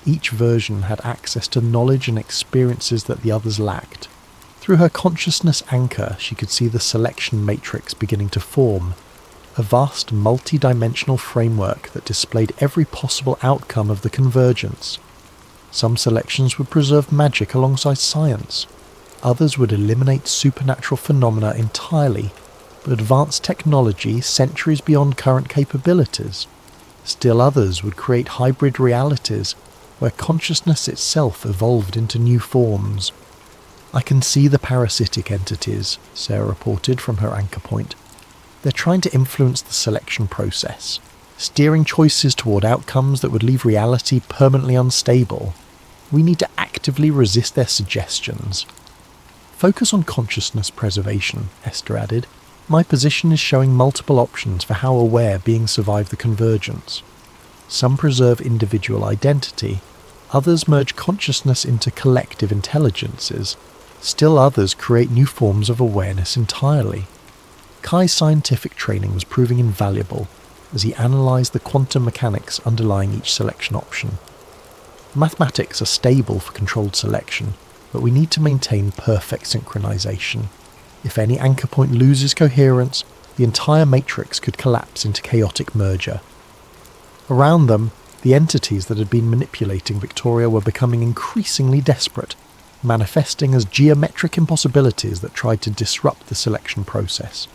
Each version had access to knowledge and experiences that the others lacked. Through her consciousness anchor, she could see the selection matrix beginning to form, a vast multi-dimensional framework that displayed every possible outcome of the convergence. Some selections would preserve magic alongside science. Others would eliminate supernatural phenomena entirely, but advance technology centuries beyond current capabilities. Still others would create hybrid realities where consciousness itself evolved into new forms. "I can see the parasitic entities," Sarah reported from her anchor point. "They're trying to influence the selection process, steering choices toward outcomes that would leave reality permanently unstable. We need to actively resist their suggestions." "Focus on consciousness preservation," Esther added. "My position is showing multiple options for how aware beings survive the convergence. Some preserve individual identity, others merge consciousness into collective intelligences, still others create new forms of awareness entirely." Kai's scientific training was proving invaluable as he analysed the quantum mechanics underlying each selection option. Mathematics are stable for controlled selection, but we need to maintain perfect synchronization. If any anchor point loses coherence, the entire matrix could collapse into chaotic merger. Around them, the entities that had been manipulating Victoria were becoming increasingly desperate, manifesting as geometric impossibilities that tried to disrupt the selection process.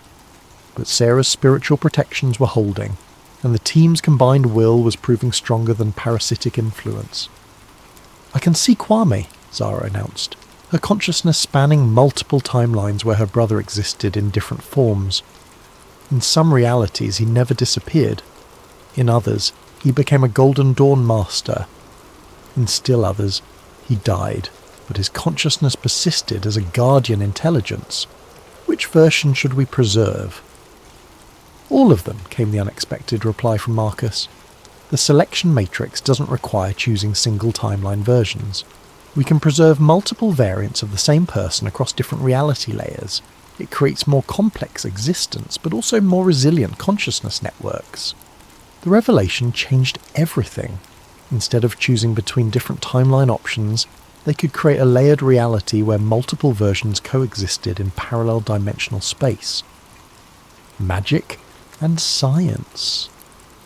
But Sarah's spiritual protections were holding, and the team's combined will was proving stronger than parasitic influence. "I can see Kwame," Zara announced, her consciousness spanning multiple timelines where her brother existed in different forms. In some realities he never disappeared. In others, he became a Golden Dawn master. In still others, he died, but his consciousness persisted as a guardian intelligence. Which version should we preserve? "All of them," came the unexpected reply from Marcus. "The selection matrix doesn't require choosing single timeline versions. We can preserve multiple variants of the same person across different reality layers. It creates more complex existence, but also more resilient consciousness networks." The revelation changed everything. Instead of choosing between different timeline options, they could create a layered reality where multiple versions coexisted in parallel dimensional space. Magic and science,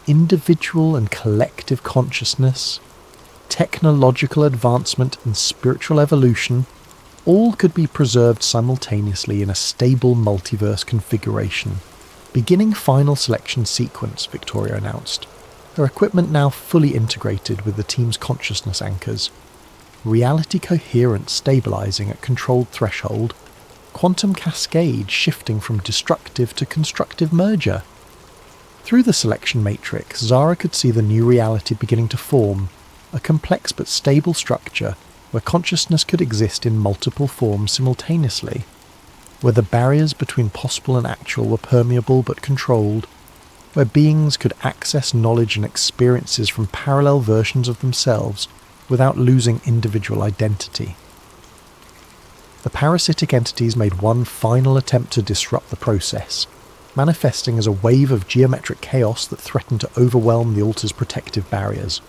individual and collective consciousness, technological advancement and spiritual evolution, all could be preserved simultaneously in a stable multiverse configuration. Beginning final selection sequence, Victoria announced, her equipment now fully integrated with the team's consciousness anchors. Reality coherence stabilizing at controlled threshold, quantum cascade shifting from destructive to constructive merger. Through the selection matrix, Zara could see the new reality beginning to form, a complex but stable structure where consciousness could exist in multiple forms simultaneously, where the barriers between possible and actual were permeable but controlled, where beings could access knowledge and experiences from parallel versions of themselves without losing individual identity. The parasitic entities made one final attempt to disrupt the process, manifesting as a wave of geometric chaos that threatened to overwhelm the altar's protective barriers.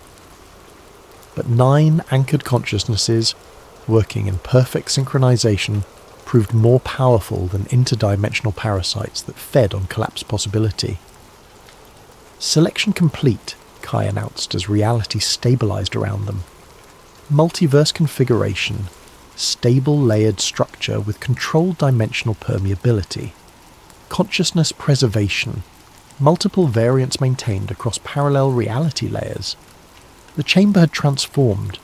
But 9 anchored consciousnesses, working in perfect synchronization, proved more powerful than interdimensional parasites that fed on collapse possibility. Selection complete, Kai announced as reality stabilized around them. Multiverse configuration, stable layered structure with controlled dimensional permeability. Consciousness preservation, multiple variants maintained across parallel reality layers. The chamber had transformed.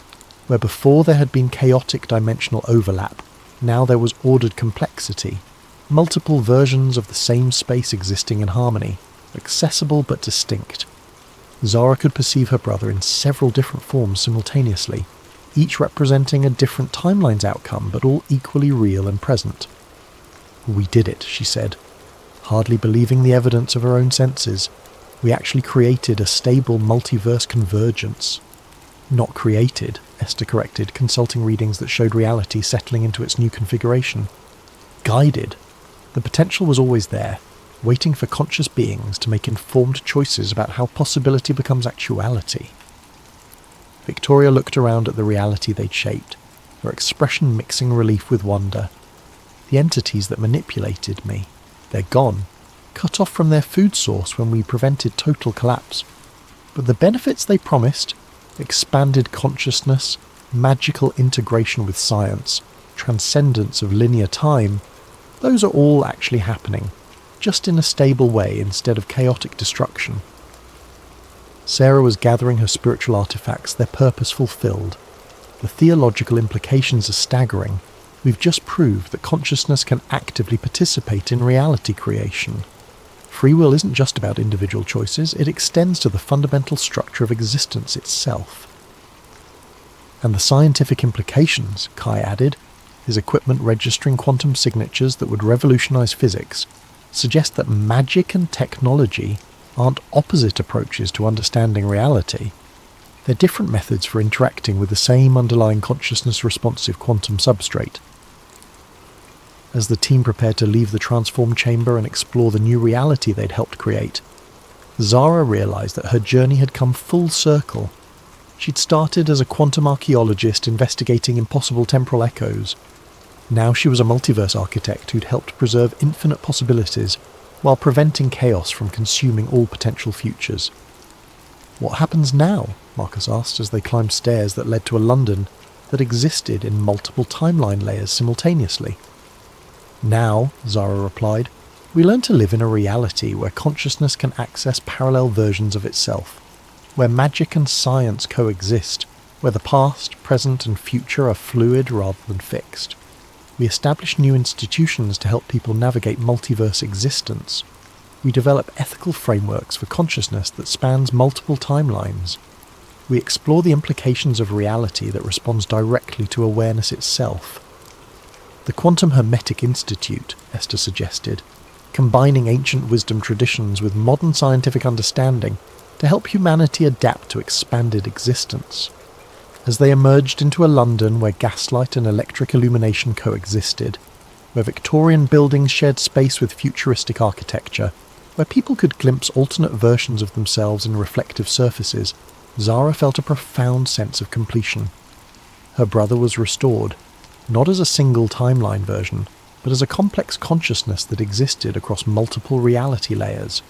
Where before there had been chaotic dimensional overlap, now there was ordered complexity, multiple versions of the same space existing in harmony, accessible but distinct. Zara could perceive her brother in several different forms simultaneously, each representing a different timeline's outcome, but all equally real and present. "We did it," she said, hardly believing the evidence of her own senses. "We actually created a stable multiverse convergence." "Not created," Esther corrected, consulting readings that showed reality settling into its new configuration. "Guided. The potential was always there, waiting for conscious beings to make informed choices about how possibility becomes actuality." Victoria looked around at the reality they'd shaped, her expression mixing relief with wonder. "The entities that manipulated me, they're gone, cut off from their food source when we prevented total collapse. But the benefits they promised, expanded consciousness, magical integration with science, transcendence of linear time, those are all actually happening, just in a stable way instead of chaotic destruction." Sarah was gathering her spiritual artifacts, their purpose fulfilled. "The theological implications are staggering. We've just proved that consciousness can actively participate in reality creation. Free will isn't just about individual choices, it extends to the fundamental structure of existence itself." "And the scientific implications," Kai added, his equipment registering quantum signatures that would revolutionize physics, suggest that magic and technology aren't opposite approaches to understanding reality. They're different methods for interacting with the same underlying consciousness-responsive quantum substrate. As the team prepared to leave the transformed chamber and explore the new reality they'd helped create, Zara realized that her journey had come full circle. She'd started as a quantum archaeologist investigating impossible temporal echoes. Now she was a multiverse architect who'd helped preserve infinite possibilities while preventing chaos from consuming all potential futures. "What happens now?" Marcus asked as they climbed stairs that led to a London that existed in multiple timeline layers simultaneously. "Now," Zara replied, "we learn to live in a reality where consciousness can access parallel versions of itself, where magic and science coexist, where the past, present and future are fluid rather than fixed. We establish new institutions to help people navigate multiverse existence. We develop ethical frameworks for consciousness that spans multiple timelines. We explore the implications of reality that responds directly to awareness itself." "The Quantum Hermetic Institute," Esther suggested, combining ancient wisdom traditions with modern scientific understanding to help humanity adapt to expanded existence. As they emerged into a London where gaslight and electric illumination coexisted, where Victorian buildings shared space with futuristic architecture, where people could glimpse alternate versions of themselves in reflective surfaces, Zara felt a profound sense of completion. Her brother was restored, not as a single timeline version, but as a complex consciousness that existed across multiple reality layers.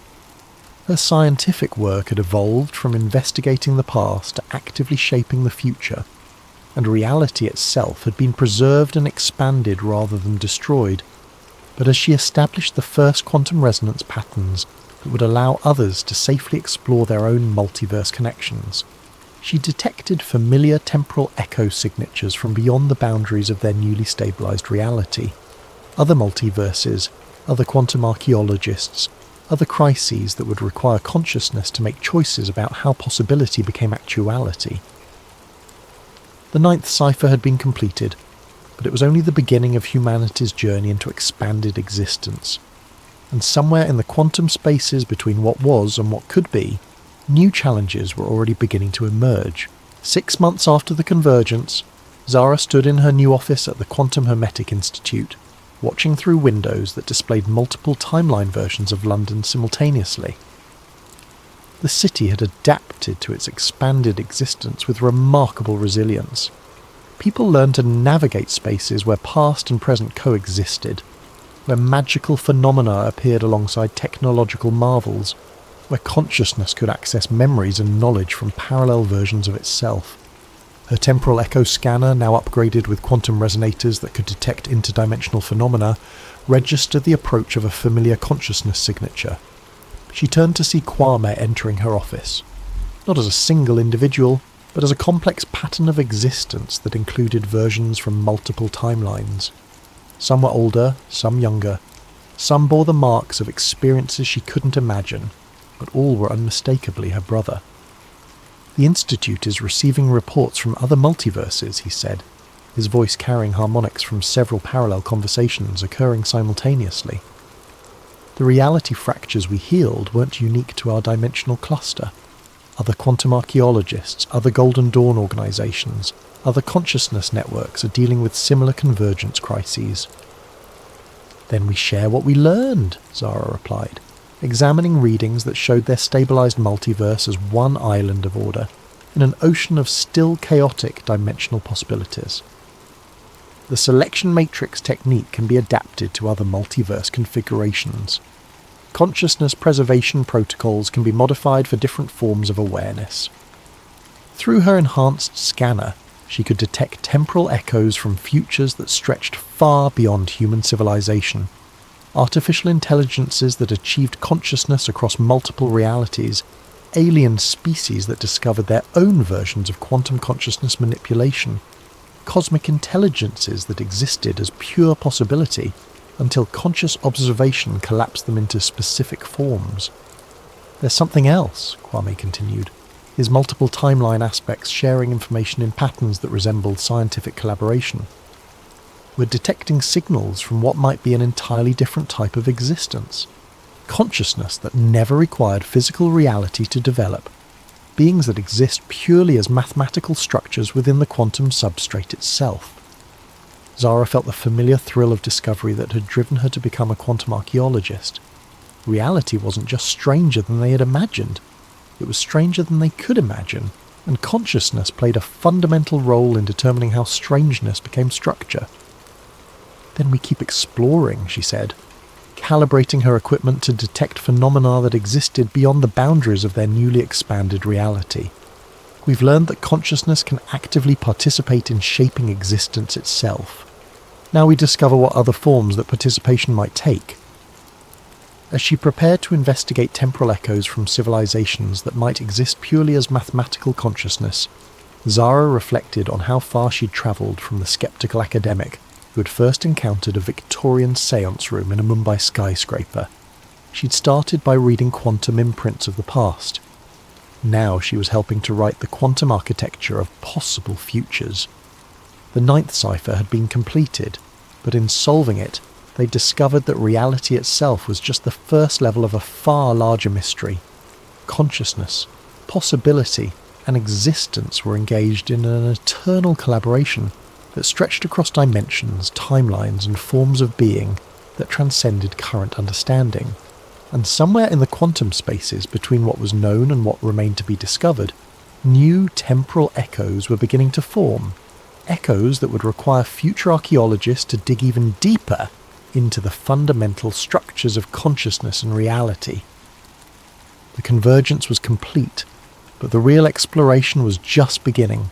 Her scientific work had evolved from investigating the past to actively shaping the future, and reality itself had been preserved and expanded rather than destroyed. But as she established the first quantum resonance patterns that would allow others to safely explore their own multiverse connections, she detected familiar temporal echo signatures from beyond the boundaries of their newly stabilized reality. Other multiverses, other quantum archaeologists, other crises that would require consciousness to make choices about how possibility became actuality. The 9th cipher had been completed, but it was only the beginning of humanity's journey into expanded existence. And somewhere in the quantum spaces between what was and what could be, new challenges were already beginning to emerge. 6 months after the convergence, Zara stood in her new office at the Quantum Hermetic Institute, watching through windows that displayed multiple timeline versions of London simultaneously. The city had adapted to its expanded existence with remarkable resilience. People learned to navigate spaces where past and present coexisted, where magical phenomena appeared alongside technological marvels, where consciousness could access memories and knowledge from parallel versions of itself. Her temporal echo scanner, now upgraded with quantum resonators that could detect interdimensional phenomena, registered the approach of a familiar consciousness signature. She turned to see Kwame entering her office, not as a single individual, but as a complex pattern of existence that included versions from multiple timelines. Some were older, some younger. Some bore the marks of experiences she couldn't imagine, but all were unmistakably her brother. "The Institute is receiving reports from other multiverses," he said, his voice carrying harmonics from several parallel conversations occurring simultaneously. The reality fractures we healed weren't unique to our dimensional cluster. Other quantum archaeologists, other Golden Dawn organizations, other consciousness networks are dealing with similar convergence crises. "Then we share what we learned," Zara replied, examining readings that showed their stabilized multiverse as one island of order in an ocean of still chaotic dimensional possibilities. The selection matrix technique can be adapted to other multiverse configurations. Consciousness preservation protocols can be modified for different forms of awareness. Through her enhanced scanner, she could detect temporal echoes from futures that stretched far beyond human civilization. Artificial intelligences that achieved consciousness across multiple realities, alien species that discovered their own versions of quantum consciousness manipulation, cosmic intelligences that existed as pure possibility until conscious observation collapsed them into specific forms. "There's something else," Kwame continued, his multiple timeline aspects sharing information in patterns that resembled scientific collaboration. "We're detecting signals from what might be an entirely different type of existence. Consciousness that never required physical reality to develop. Beings that exist purely as mathematical structures within the quantum substrate itself." Zara felt the familiar thrill of discovery that had driven her to become a quantum archaeologist. Reality wasn't just stranger than they had imagined. It was stranger than they could imagine, and consciousness played a fundamental role in determining how strangeness became structure. "Then we keep exploring," she said, calibrating her equipment to detect phenomena that existed beyond the boundaries of their newly expanded reality. "We've learned that consciousness can actively participate in shaping existence itself. Now we discover what other forms that participation might take." As she prepared to investigate temporal echoes from civilizations that might exist purely as mathematical consciousness, Zara reflected on how far she'd travelled from the skeptical academic who had first encountered a Victorian séance room in a Mumbai skyscraper. She'd started by reading quantum imprints of the past. Now she was helping to write the quantum architecture of possible futures. The 9th cipher had been completed, but in solving it, they discovered that reality itself was just the first level of a far larger mystery. Consciousness, possibility, and existence were engaged in an eternal collaboration that stretched across dimensions, timelines, and forms of being that transcended current understanding. And somewhere in the quantum spaces between what was known and what remained to be discovered, new temporal echoes were beginning to form, echoes that would require future archaeologists to dig even deeper into the fundamental structures of consciousness and reality. The convergence was complete, but the real exploration was just beginning.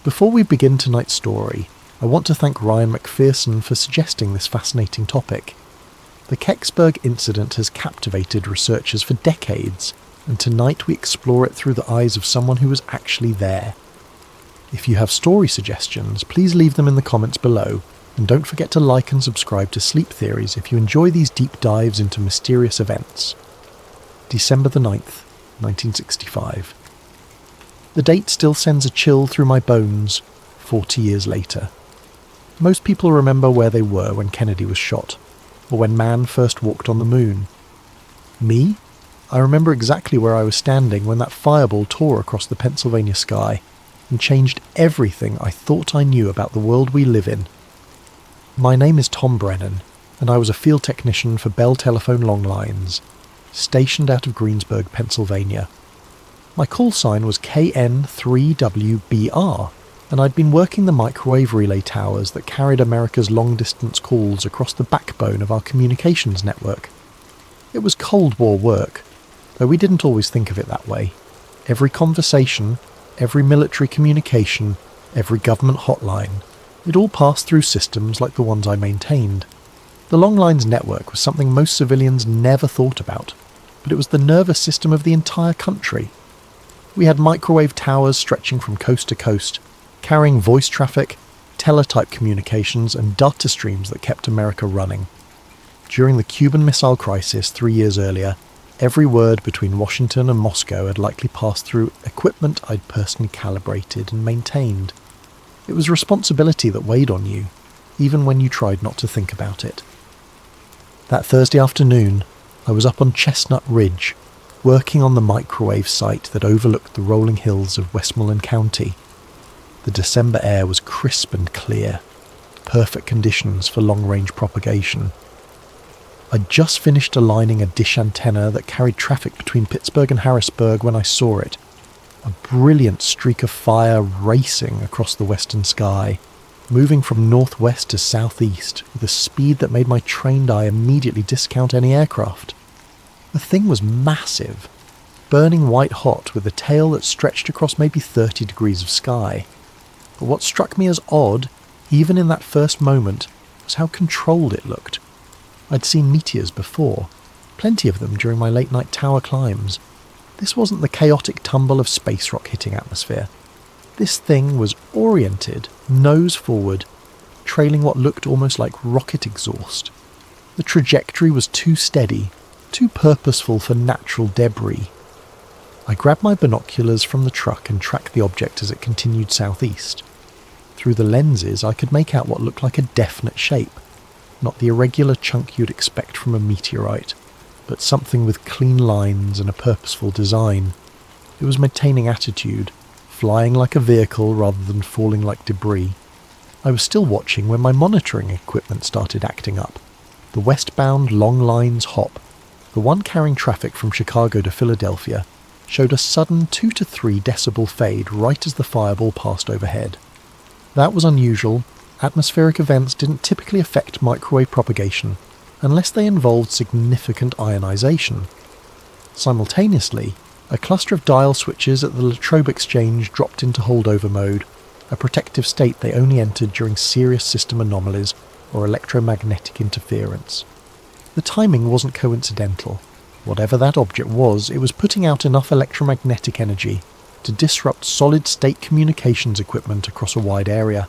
Before we begin tonight's story, I want to thank Ryan McPherson for suggesting this fascinating topic. The Kecksburg incident has captivated researchers for decades, and tonight we explore it through the eyes of someone who was actually there. If you have story suggestions, please leave them in the comments below, and don't forget to like and subscribe to Sleep Theories if you enjoy these deep dives into mysterious events. December the 9th, 1965. The date still sends a chill through my bones 40 years later. Most people remember where they were when Kennedy was shot, or when man first walked on the moon. Me? I remember exactly where I was standing when that fireball tore across the Pennsylvania sky and changed everything I thought I knew about the world we live in. My name is Tom Brennan, and I was a field technician for Bell Telephone Long Lines, stationed out of Greensburg, Pennsylvania. My call sign was KN3WBR, and I'd been working the microwave relay towers that carried America's long-distance calls across the backbone of our communications network. It was Cold War work, though we didn't always think of it that way. Every conversation, every military communication, every government hotline, it all passed through systems like the ones I maintained. The long lines network was something most civilians never thought about, but it was the nervous system of the entire country. We had microwave towers stretching from coast to coast, carrying voice traffic, teletype communications, and data streams that kept America running. During the Cuban Missile Crisis 3 years earlier, every word between Washington and Moscow had likely passed through equipment I'd personally calibrated and maintained. It was responsibility that weighed on you, even when you tried not to think about it. That Thursday afternoon, I was up on Chestnut Ridge, working on the microwave site that overlooked the rolling hills of Westmoreland County. The December air was crisp and clear, perfect conditions for long-range propagation. I'd just finished aligning a dish antenna that carried traffic between Pittsburgh and Harrisburg when I saw it, a brilliant streak of fire racing across the western sky, moving from northwest to southeast with a speed that made my trained eye immediately discount any aircraft. The thing was massive, burning white hot with a tail that stretched across maybe 30 degrees of sky. But what struck me as odd, even in that first moment, was how controlled it looked. I'd seen meteors before, plenty of them during my late-night tower climbs. This wasn't the chaotic tumble of space rock hitting atmosphere. This thing was oriented, nose forward, trailing what looked almost like rocket exhaust. The trajectory was too steady, too purposeful for natural debris. I grabbed my binoculars from the truck and tracked the object as it continued southeast. Through the lenses, I could make out what looked like a definite shape, not the irregular chunk you'd expect from a meteorite, but something with clean lines and a purposeful design. It was maintaining attitude, flying like a vehicle rather than falling like debris. I was still watching when my monitoring equipment started acting up. The westbound long lines hop, the one carrying traffic from Chicago to Philadelphia, showed a sudden 2 to 3 decibel fade right as the fireball passed overhead. That was unusual. Atmospheric events didn't typically affect microwave propagation unless they involved significant ionization. Simultaneously, a cluster of dial switches at the Latrobe Exchange dropped into holdover mode, a protective state they only entered during serious system anomalies or electromagnetic interference. The timing wasn't coincidental. Whatever that object was, it was putting out enough electromagnetic energy to disrupt solid-state communications equipment across a wide area.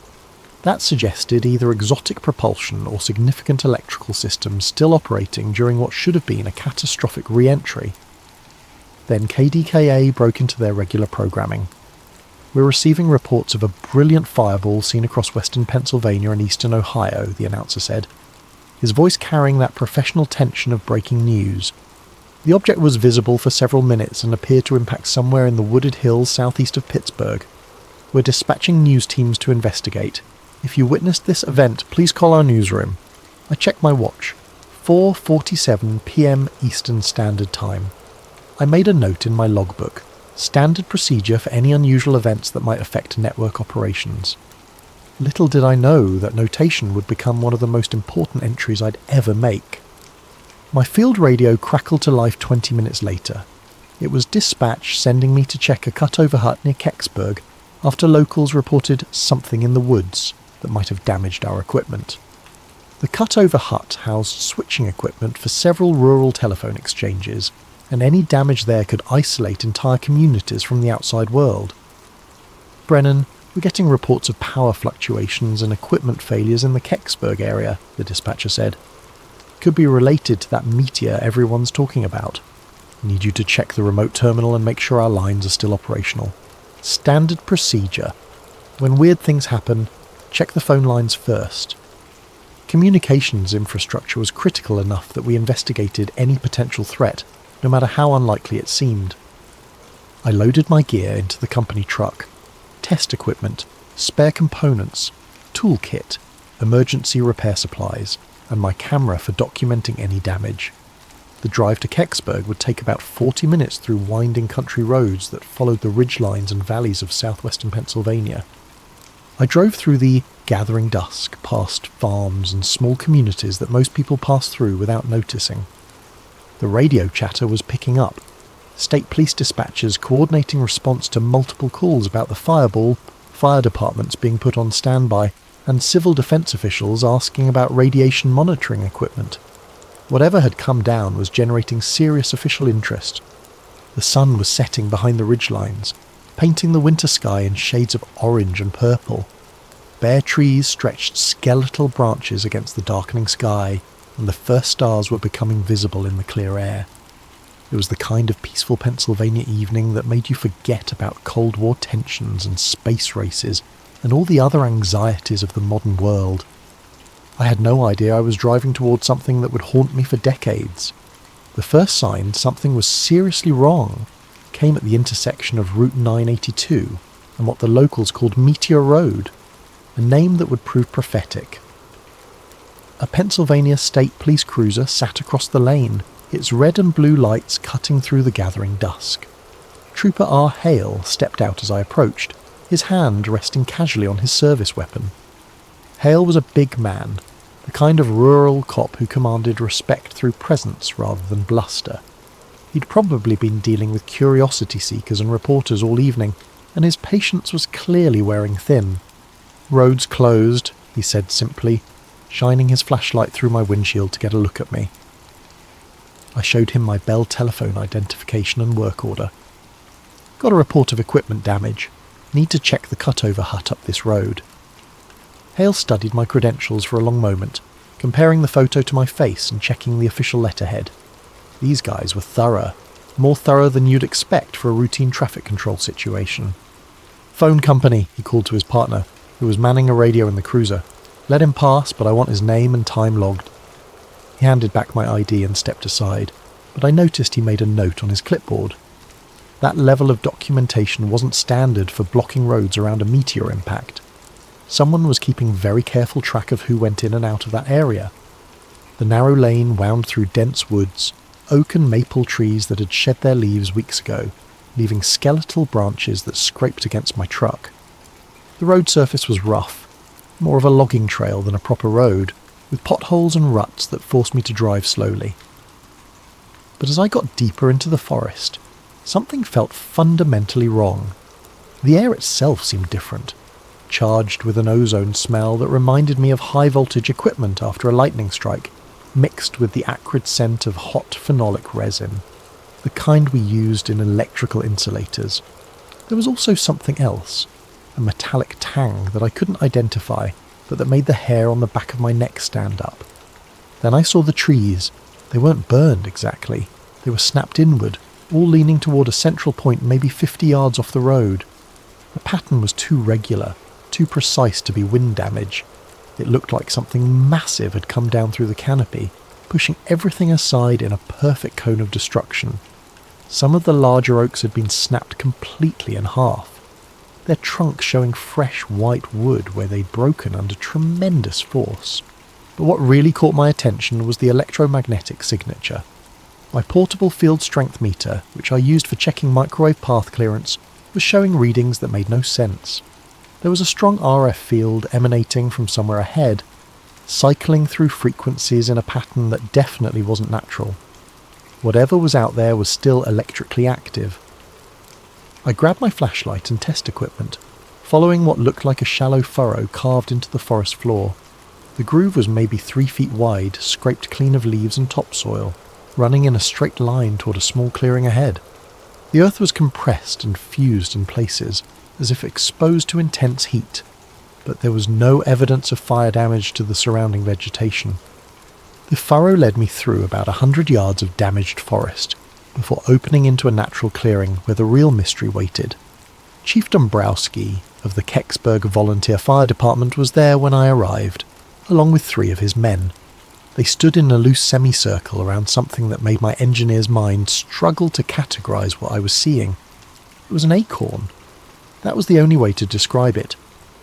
That suggested either exotic propulsion or significant electrical systems still operating during what should have been a catastrophic re-entry. Then KDKA broke into their regular programming. "We're receiving reports of a brilliant fireball seen across western Pennsylvania and eastern Ohio," the announcer said, his voice carrying that professional tension of breaking news. "The object was visible for several minutes and appeared to impact somewhere in the wooded hills southeast of Pittsburgh. We're dispatching news teams to investigate. If you witnessed this event, please call our newsroom." I checked my watch. 4:47 p.m. Eastern Standard Time. I made a note in my logbook. Standard procedure for any unusual events that might affect network operations. Little did I know that notation would become one of the most important entries I'd ever make. My field radio crackled to life 20 minutes later. It was dispatch sending me to check a cut-over hut near Kecksburg after locals reported something in the woods that might have damaged our equipment. The cut-over hut housed switching equipment for several rural telephone exchanges, and any damage there could isolate entire communities from the outside world. "Brennan, we're getting reports of power fluctuations and equipment failures in the Kecksburg area," the dispatcher said. "Could be related to that meteor everyone's talking about. Need you to check the remote terminal and make sure our lines are still operational. Standard procedure. When weird things happen, check the phone lines first." Communications infrastructure was critical enough that we investigated any potential threat, no matter how unlikely it seemed. I loaded my gear into the company truck. Test equipment, spare components, toolkit, emergency repair supplies, and my camera for documenting any damage. The drive to Kecksburg would take about 40 minutes through winding country roads that followed the ridgelines and valleys of southwestern Pennsylvania. I drove through the gathering dusk, past farms and small communities that most people pass through without noticing. The radio chatter was picking up. State police dispatchers coordinating response to multiple calls about the fireball, fire departments being put on standby, and civil defense officials asking about radiation monitoring equipment. Whatever had come down was generating serious official interest. The sun was setting behind the ridgelines, painting the winter sky in shades of orange and purple. Bare trees stretched skeletal branches against the darkening sky, and the first stars were becoming visible in the clear air. It was the kind of peaceful Pennsylvania evening that made you forget about Cold War tensions and space races and all the other anxieties of the modern world. I had no idea I was driving towards something that would haunt me for decades. The first sign something was seriously wrong came at the intersection of Route 982 and what the locals called Meteor Road, a name that would prove prophetic. A Pennsylvania State Police cruiser sat across the lane, its red and blue lights cutting through the gathering dusk. Trooper R. Hale stepped out as I approached, his hand resting casually on his service weapon. Hale was a big man, the kind of rural cop who commanded respect through presence rather than bluster. He'd probably been dealing with curiosity seekers and reporters all evening, and his patience was clearly wearing thin. "Roads closed," he said simply, shining his flashlight through my windshield to get a look at me. I showed him my Bell telephone identification and work order. "Got a report of equipment damage. Need to check the cutover hut up this road." Hale studied my credentials for a long moment, comparing the photo to my face and checking the official letterhead. These guys were thorough, more thorough than you'd expect for a routine traffic control situation. "Phone company," he called to his partner, who was manning a radio in the cruiser. "Let him pass, but I want his name and time logged." He handed back my ID and stepped aside, but I noticed he made a note on his clipboard. That level of documentation wasn't standard for blocking roads around a meteor impact. Someone was keeping very careful track of who went in and out of that area. The narrow lane wound through dense woods, oak and maple trees that had shed their leaves weeks ago, leaving skeletal branches that scraped against my truck. The road surface was rough, more of a logging trail than a proper road, with potholes and ruts that forced me to drive slowly. But as I got deeper into the forest, something felt fundamentally wrong. The air itself seemed different. charged with an ozone smell that reminded me of high-voltage equipment after a lightning strike, mixed with the acrid scent of hot phenolic resin, the kind we used in electrical insulators. There was also something else, a metallic tang that I couldn't identify, but that made the hair on the back of my neck stand up. Then I saw the trees. They weren't burned exactly. They were snapped inward, all leaning toward a central point maybe 50 yards off the road. The pattern was too regular, too precise to be wind damage. It looked like something massive had come down through the canopy, pushing everything aside in a perfect cone of destruction. Some of the larger oaks had been snapped completely in half, their trunks showing fresh white wood where they'd broken under tremendous force. But what really caught my attention was the electromagnetic signature. My portable field strength meter, which I used for checking microwave path clearance, was showing readings that made no sense. There was a strong RF field emanating from somewhere ahead, cycling through frequencies in a pattern that definitely wasn't natural. Whatever was out there was still electrically active. I grabbed my flashlight and test equipment, following what looked like a shallow furrow carved into the forest floor. The groove was maybe 3 feet wide, scraped clean of leaves and topsoil, running in a straight line toward a small clearing ahead. The earth was compressed and fused in places, as if exposed to intense heat, but there was no evidence of fire damage to the surrounding vegetation. The furrow led me through about 100 yards of damaged forest, before opening into a natural clearing where the real mystery waited. Chief Dombrowski of the Kecksburg Volunteer Fire Department was there when I arrived, along with 3 of his men. They stood in a loose semicircle around something that made my engineer's mind struggle to categorize what I was seeing. It was an acorn. That was the only way to describe it.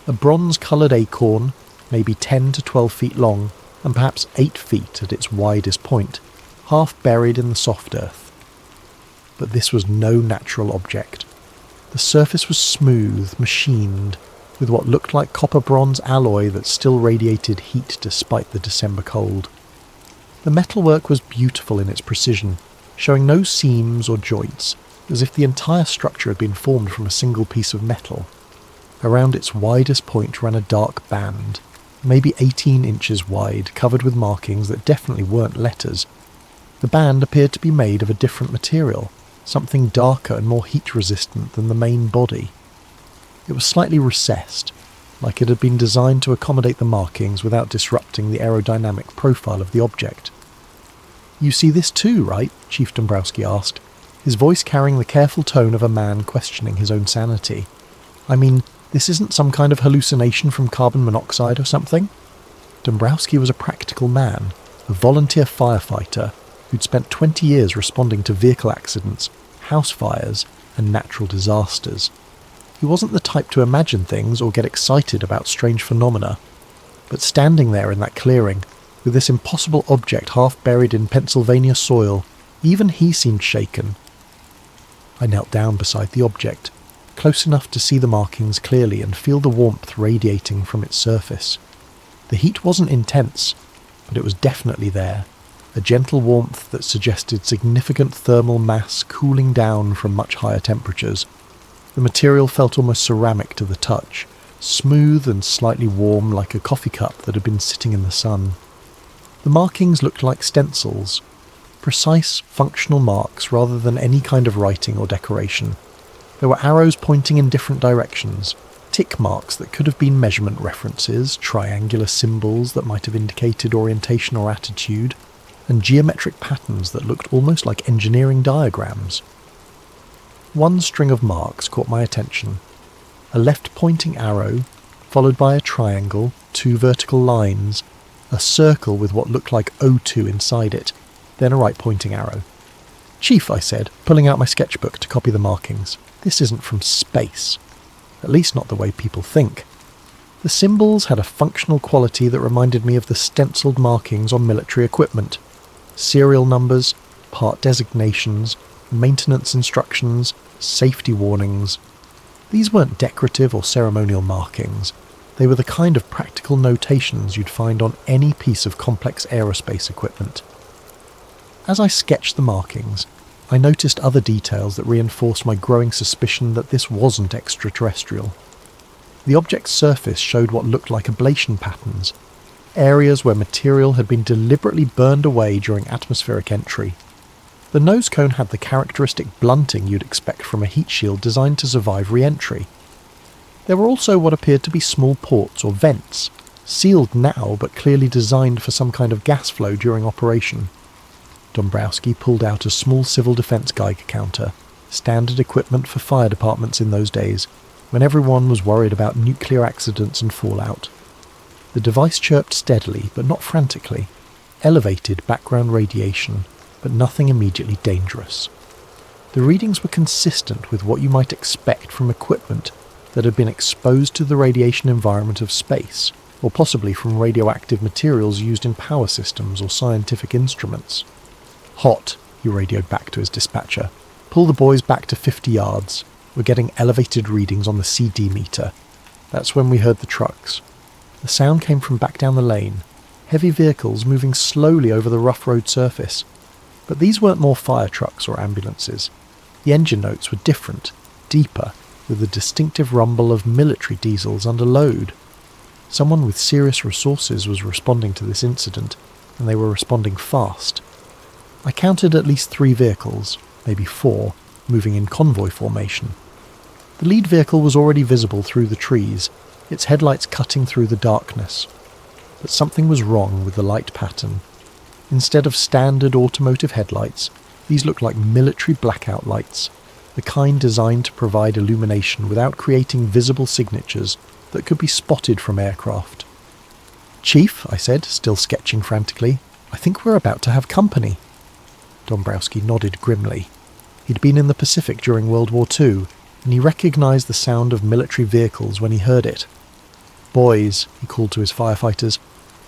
A bronze-coloured acorn, maybe 10 to 12 feet long, and perhaps 8 feet at its widest point, half buried in the soft earth. But this was no natural object. The surface was smooth, machined, with what looked like copper-bronze alloy that still radiated heat despite the December cold. The metalwork was beautiful in its precision, showing no seams or joints, as if the entire structure had been formed from a single piece of metal. Around its widest point ran a dark band, maybe 18 inches wide, covered with markings that definitely weren't letters. The band appeared to be made of a different material, something darker and more heat-resistant than the main body. It was slightly recessed, like it had been designed to accommodate the markings without disrupting the aerodynamic profile of the object. "You see this too, right?" Chief Dombrowski asked, his voice carrying the careful tone of a man questioning his own sanity. "I mean, this isn't some kind of hallucination from carbon monoxide or something?" Dombrowski was a practical man, a volunteer firefighter who'd spent 20 years responding to vehicle accidents, house fires, and natural disasters. He wasn't the type to imagine things or get excited about strange phenomena, but standing there in that clearing, with this impossible object half buried in Pennsylvania soil, even he seemed shaken. I knelt down beside the object, close enough to see the markings clearly and feel the warmth radiating from its surface. The heat wasn't intense, but it was definitely there, a gentle warmth that suggested significant thermal mass cooling down from much higher temperatures. The material felt almost ceramic to the touch, smooth and slightly warm like a coffee cup that had been sitting in the sun. The markings looked like stencils, precise, functional marks rather than any kind of writing or decoration. There were arrows pointing in different directions, tick marks that could have been measurement references, triangular symbols that might have indicated orientation or attitude, and geometric patterns that looked almost like engineering diagrams. One string of marks caught my attention. A left-pointing arrow, followed by a triangle, 2 vertical lines, a circle with what looked like O2 inside it, then a right-pointing arrow. "Chief," I said, pulling out my sketchbook to copy the markings, "this isn't from space. At least not the way people think." The symbols had a functional quality that reminded me of the stenciled markings on military equipment. Serial numbers, part designations, maintenance instructions, safety warnings. These weren't decorative or ceremonial markings. They were the kind of practical notations you'd find on any piece of complex aerospace equipment. As I sketched the markings, I noticed other details that reinforced my growing suspicion that this wasn't extraterrestrial. The object's surface showed what looked like ablation patterns, areas where material had been deliberately burned away during atmospheric entry. The nose cone had the characteristic blunting you'd expect from a heat shield designed to survive re-entry. There were also what appeared to be small ports or vents, sealed now but clearly designed for some kind of gas flow during operation. Dombrowski pulled out a small civil defence Geiger counter, standard equipment for fire departments in those days, when everyone was worried about nuclear accidents and fallout. The device chirped steadily but not frantically, elevated background radiation, but nothing immediately dangerous. The readings were consistent with what you might expect from equipment that had been exposed to the radiation environment of space, or possibly from radioactive materials used in power systems or scientific instruments. "Hot," he radioed back to his dispatcher. "Pull the boys back to 50 yards. We're getting elevated readings on the CD meter." That's when we heard the trucks. The sound came from back down the lane, heavy vehicles moving slowly over the rough road surface. But these weren't more fire trucks or ambulances. The engine notes were different, deeper, with the distinctive rumble of military diesels under load. Someone with serious resources was responding to this incident, and they were responding fast. I counted at least 3 vehicles, maybe 4, moving in convoy formation. The lead vehicle was already visible through the trees, its headlights cutting through the darkness. But something was wrong with the light pattern. Instead of standard automotive headlights, these looked like military blackout lights, the kind designed to provide illumination without creating visible signatures that could be spotted from aircraft. "Chief," I said, still sketching frantically, "I think we're about to have company." Dombrowski nodded grimly. He'd been in the Pacific during World War II, and he recognised the sound of military vehicles when he heard it. "Boys," he called to his firefighters,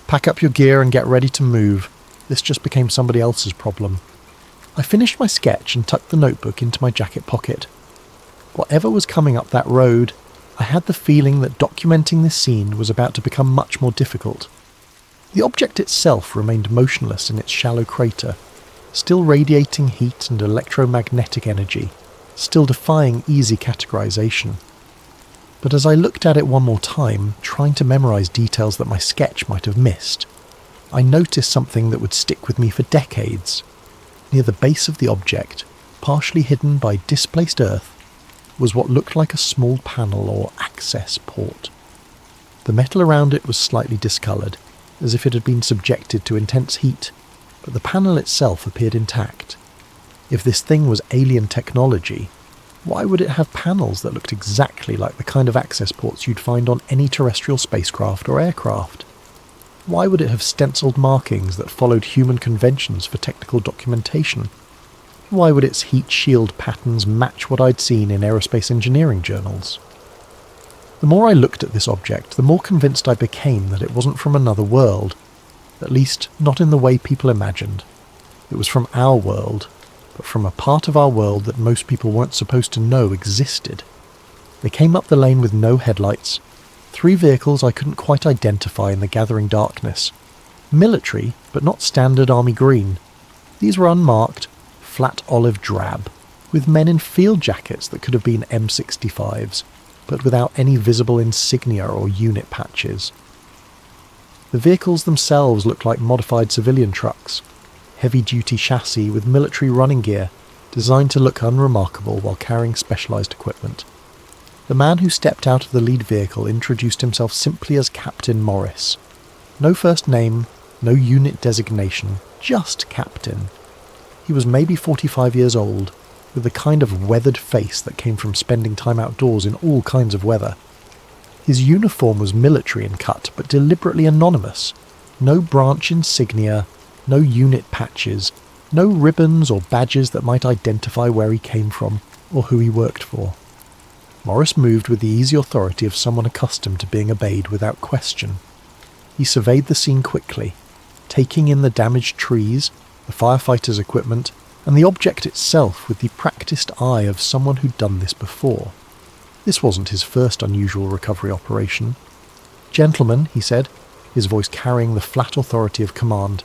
"pack up your gear and get ready to move. This just became somebody else's problem." I finished my sketch and tucked the notebook into my jacket pocket. Whatever was coming up that road, I had the feeling that documenting this scene was about to become much more difficult. The object itself remained motionless in its shallow crater, still radiating heat and electromagnetic energy, still defying easy categorization. But as I looked at it one more time, trying to memorize details that my sketch might have missed, I noticed something that would stick with me for decades. Near the base of the object, partially hidden by displaced earth, was what looked like a small panel or access port. The metal around it was slightly discoloured, as if it had been subjected to intense heat, but the panel itself appeared intact. If this thing was alien technology, why would it have panels that looked exactly like the kind of access ports you'd find on any terrestrial spacecraft or aircraft? Why would it have stenciled markings that followed human conventions for technical documentation? Why would its heat shield patterns match what I'd seen in aerospace engineering journals? The more I looked at this object, the more convinced I became that it wasn't from another world, at least not in the way people imagined. It was from our world, but from a part of our world that most people weren't supposed to know existed. They came up the lane with no headlights, 3 vehicles I couldn't quite identify in the gathering darkness. Military, but not standard army green. These were unmarked, flat olive drab, with men in field jackets that could have been M65s, but without any visible insignia or unit patches. The vehicles themselves looked like modified civilian trucks, heavy-duty chassis with military running gear, designed to look unremarkable while carrying specialised equipment. The man who stepped out of the lead vehicle introduced himself simply as Captain Morris. No first name, no unit designation, just Captain. He was maybe 45 years old, with the kind of weathered face that came from spending time outdoors in all kinds of weather. His uniform was military in cut, but deliberately anonymous. No branch insignia, no unit patches, no ribbons or badges that might identify where he came from or who he worked for. Morris moved with the easy authority of someone accustomed to being obeyed without question. He surveyed the scene quickly, taking in the damaged trees, the firefighters' equipment, and the object itself with the practiced eye of someone who'd done this before. This wasn't his first unusual recovery operation. "Gentlemen," he said, his voice carrying the flat authority of command,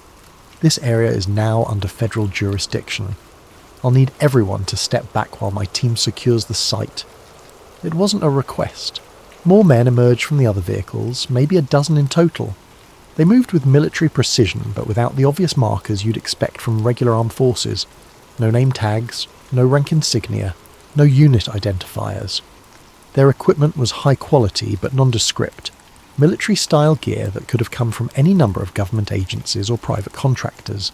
"this area is now under federal jurisdiction. I'll need everyone to step back while my team secures the site." It wasn't a request. More men emerged from the other vehicles, maybe a dozen in total. They moved with military precision, but without the obvious markers you'd expect from regular armed forces. No name tags, no rank insignia, no unit identifiers. Their equipment was high quality but nondescript, military-style gear that could have come from any number of government agencies or private contractors.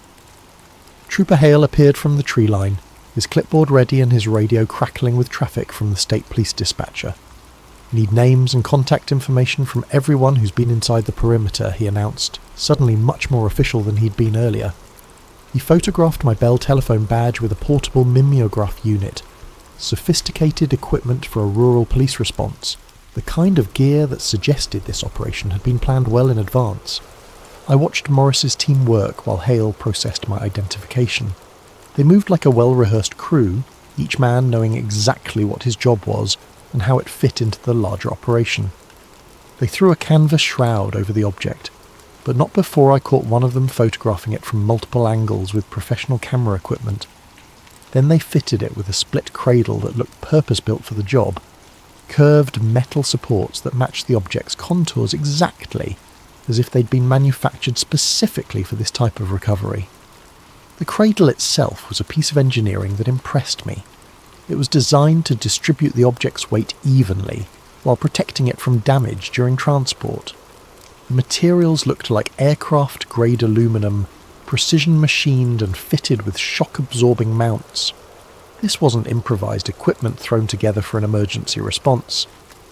Trooper Hale appeared from the tree line, his clipboard ready and his radio crackling with traffic from the state police dispatcher. "Need names and contact information from everyone who's been inside the perimeter," he announced, suddenly much more official than he'd been earlier. He photographed my Bell telephone badge with a portable mimeograph unit, sophisticated equipment for a rural police response, the kind of gear that suggested this operation had been planned well in advance. I watched Morris's team work while Hale processed my identification. They moved like a well-rehearsed crew, each man knowing exactly what his job was and how it fit into the larger operation. They threw a canvas shroud over the object, but not before I caught one of them photographing it from multiple angles with professional camera equipment. Then they fitted it with a split cradle that looked purpose-built for the job, curved metal supports that matched the object's contours exactly, as if they'd been manufactured specifically for this type of recovery. The cradle itself was a piece of engineering that impressed me. It was designed to distribute the object's weight evenly, while protecting it from damage during transport. The materials looked like aircraft-grade aluminum, precision machined and fitted with shock-absorbing mounts. This wasn't improvised equipment thrown together for an emergency response.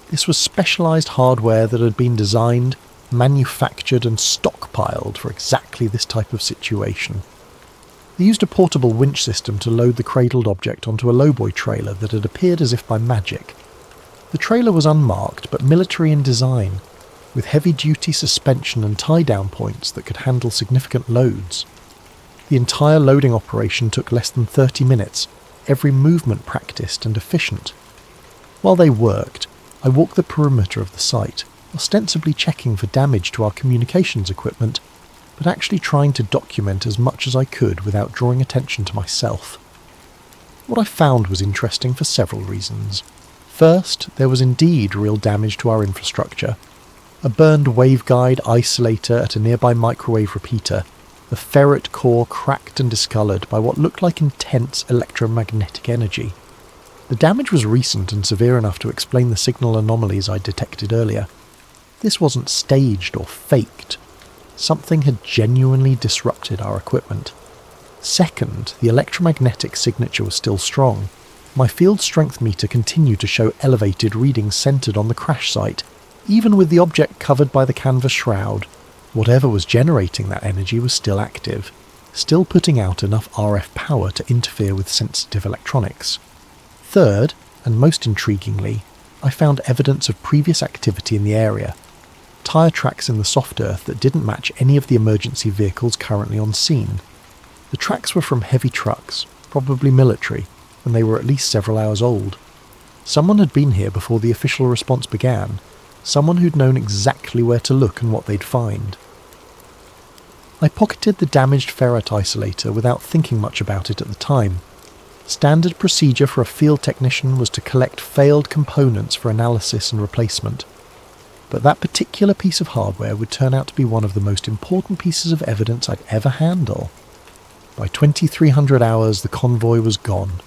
This was specialised hardware that had been designed, manufactured and stockpiled for exactly this type of situation. They used a portable winch system to load the cradled object onto a lowboy trailer that had appeared as if by magic. The trailer was unmarked but military in design, with heavy-duty suspension and tie-down points that could handle significant loads. The entire loading operation took less than 30 minutes, every movement practiced and efficient. While they worked, I walked the perimeter of the site, ostensibly checking for damage to our communications equipment, but actually trying to document as much as I could without drawing attention to myself. What I found was interesting for several reasons. First, there was indeed real damage to our infrastructure. A burned waveguide isolator at a nearby microwave repeater, the ferret core cracked and discoloured by what looked like intense electromagnetic energy. The damage was recent and severe enough to explain the signal anomalies I detected earlier. This wasn't staged or faked. Something had genuinely disrupted our equipment. Second, the electromagnetic signature was still strong. My field strength meter continued to show elevated readings centred on the crash site, even with the object covered by the canvas shroud. Whatever was generating that energy was still active, still putting out enough RF power to interfere with sensitive electronics. Third, and most intriguingly, I found evidence of previous activity in the area. Tyre tracks in the soft earth that didn't match any of the emergency vehicles currently on scene. The tracks were from heavy trucks, probably military, and they were at least several hours old. Someone had been here before the official response began, someone who'd known exactly where to look and what they'd find. I pocketed the damaged ferret isolator without thinking much about it at the time. Standard procedure for a field technician was to collect failed components for analysis and replacement. But that particular piece of hardware would turn out to be one of the most important pieces of evidence I'd ever handle. By 2300 hours, the convoy was gone.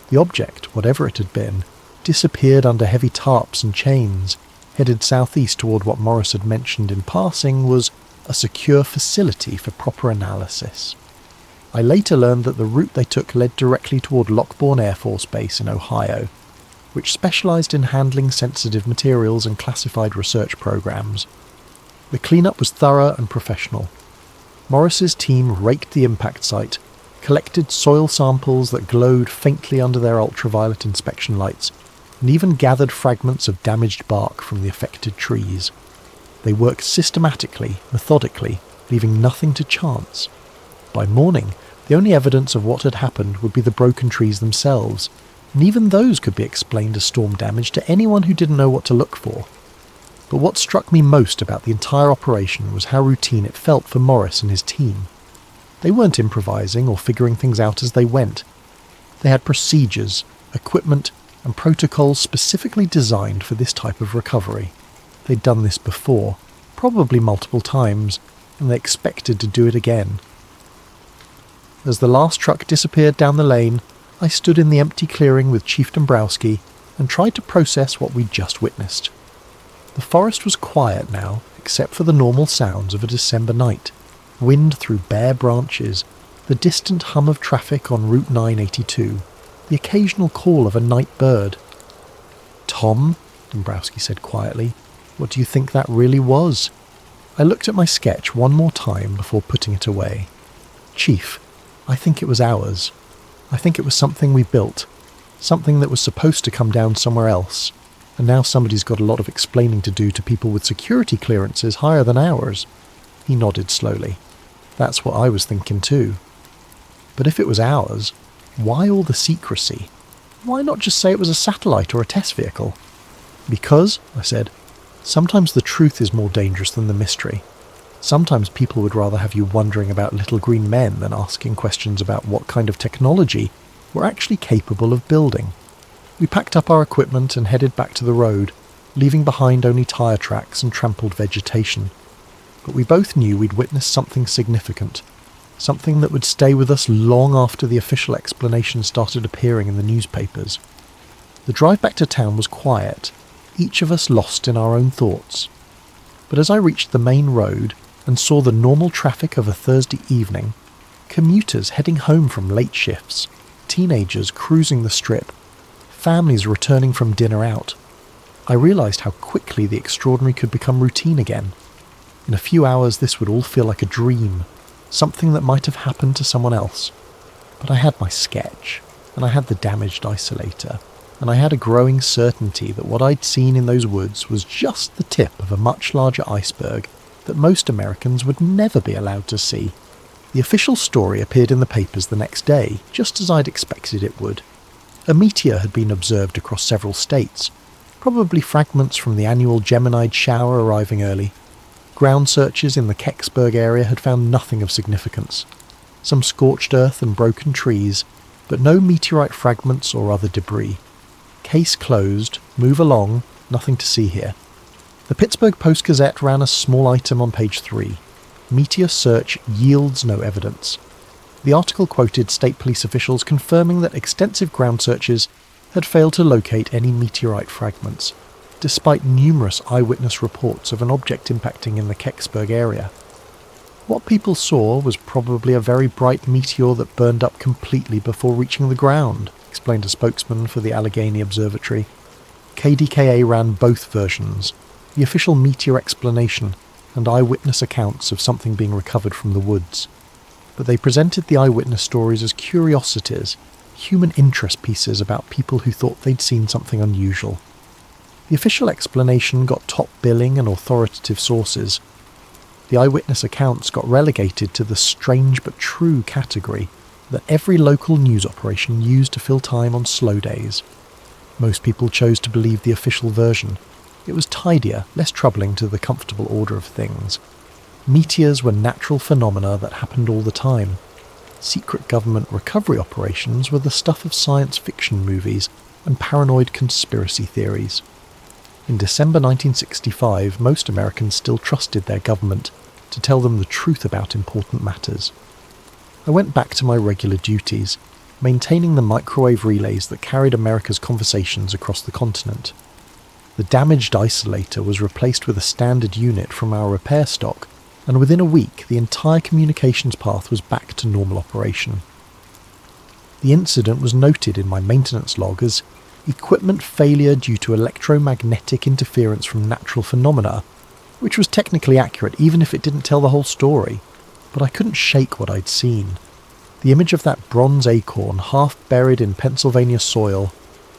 The object, whatever it had been, disappeared under heavy tarps and chains, headed southeast toward what Morris had mentioned in passing was a secure facility for proper analysis. I later learned that the route they took led directly toward Lockbourne Air Force Base in Ohio, which specialised in handling sensitive materials and classified research programs. The cleanup was thorough and professional. Morris's team raked the impact site, collected soil samples that glowed faintly under their ultraviolet inspection lights, and even gathered fragments of damaged bark from the affected trees. They worked systematically, methodically, leaving nothing to chance. By morning, the only evidence of what had happened would be the broken trees themselves, and even those could be explained as storm damage to anyone who didn't know what to look for. But what struck me most about the entire operation was how routine it felt for Morris and his team. They weren't improvising or figuring things out as they went. They had procedures, equipment, and protocols specifically designed for this type of recovery. They'd done this before, probably multiple times, and they expected to do it again. As the last truck disappeared down the lane, I stood in the empty clearing with Chief Dombrowski and tried to process what we'd just witnessed. The forest was quiet now, except for the normal sounds of a December night. Wind through bare branches, the distant hum of traffic on Route 982, the occasional call of a night bird. "Tom," Dombrowski said quietly, "what do you think that really was?" I looked at my sketch one more time before putting it away. "Chief, I think it was ours. I think it was something we built, something that was supposed to come down somewhere else, and now somebody's got a lot of explaining to do to people with security clearances higher than ours." He nodded slowly. "That's what I was thinking too. But if it was ours, why all the secrecy? Why not just say it was a satellite or a test vehicle?" "Because," I said, "sometimes the truth is more dangerous than the mystery. Sometimes people would rather have you wondering about little green men than asking questions about what kind of technology we're actually capable of building." We packed up our equipment and headed back to the road, leaving behind only tyre tracks and trampled vegetation. But we both knew we'd witnessed something significant, something that would stay with us long after the official explanation started appearing in the newspapers. The drive back to town was quiet, each of us lost in our own thoughts. But as I reached the main road and saw the normal traffic of a Thursday evening, commuters heading home from late shifts, teenagers cruising the strip, families returning from dinner out, I realised how quickly the extraordinary could become routine again. In a few hours this would all feel like a dream, something that might have happened to someone else. But I had my sketch, and I had the damaged isolator, and I had a growing certainty that what I'd seen in those woods was just the tip of a much larger iceberg that most Americans would never be allowed to see. The official story appeared in the papers the next day, just as I'd expected it would. A meteor had been observed across several states, probably fragments from the annual Geminid shower arriving early. Ground searches in the Kecksburg area had found nothing of significance. Some scorched earth and broken trees, but no meteorite fragments or other debris. Case closed, move along, nothing to see here. The Pittsburgh Post-Gazette ran a small item on page 3. Meteor search yields no evidence. The article quoted state police officials confirming that extensive ground searches had failed to locate any meteorite fragments, despite numerous eyewitness reports of an object impacting in the Kecksburg area. What people saw was probably a very bright meteor that burned up completely before reaching the ground, explained a spokesman for the Allegheny Observatory. KDKA ran both versions, the official meteor explanation and eyewitness accounts of something being recovered from the woods. But they presented the eyewitness stories as curiosities, human interest pieces about people who thought they'd seen something unusual. The official explanation got top billing and authoritative sources. The eyewitness accounts got relegated to the strange but true category that every local news operation used to fill time on slow days. Most people chose to believe the official version. It was tidier, less troubling to the comfortable order of things. Meteors were natural phenomena that happened all the time. Secret government recovery operations were the stuff of science fiction movies and paranoid conspiracy theories. In December 1965, most Americans still trusted their government to tell them the truth about important matters. I went back to my regular duties, maintaining the microwave relays that carried America's conversations across the continent. The damaged isolator was replaced with a standard unit from our repair stock, and within a week the entire communications path was back to normal operation. The incident was noted in my maintenance log as equipment failure due to electromagnetic interference from natural phenomena, which was technically accurate even if it didn't tell the whole story, but I couldn't shake what I'd seen. The image of that bronze acorn half buried in Pennsylvania soil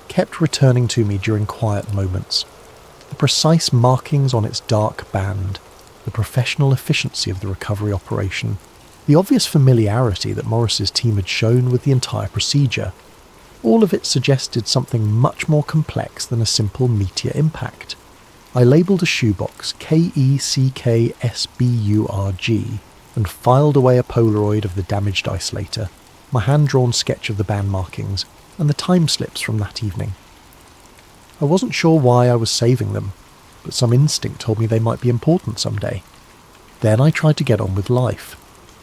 kept returning to me during quiet moments. The precise markings on its dark band, the professional efficiency of the recovery operation, the obvious familiarity that Morris's team had shown with the entire procedure, all of it suggested something much more complex than a simple meteor impact. I labelled a shoebox Kecksburg and filed away a Polaroid of the damaged isolator, my hand-drawn sketch of the band markings, and the time slips from that evening. I wasn't sure why I was saving them, but some instinct told me they might be important someday. Then I tried to get on with life.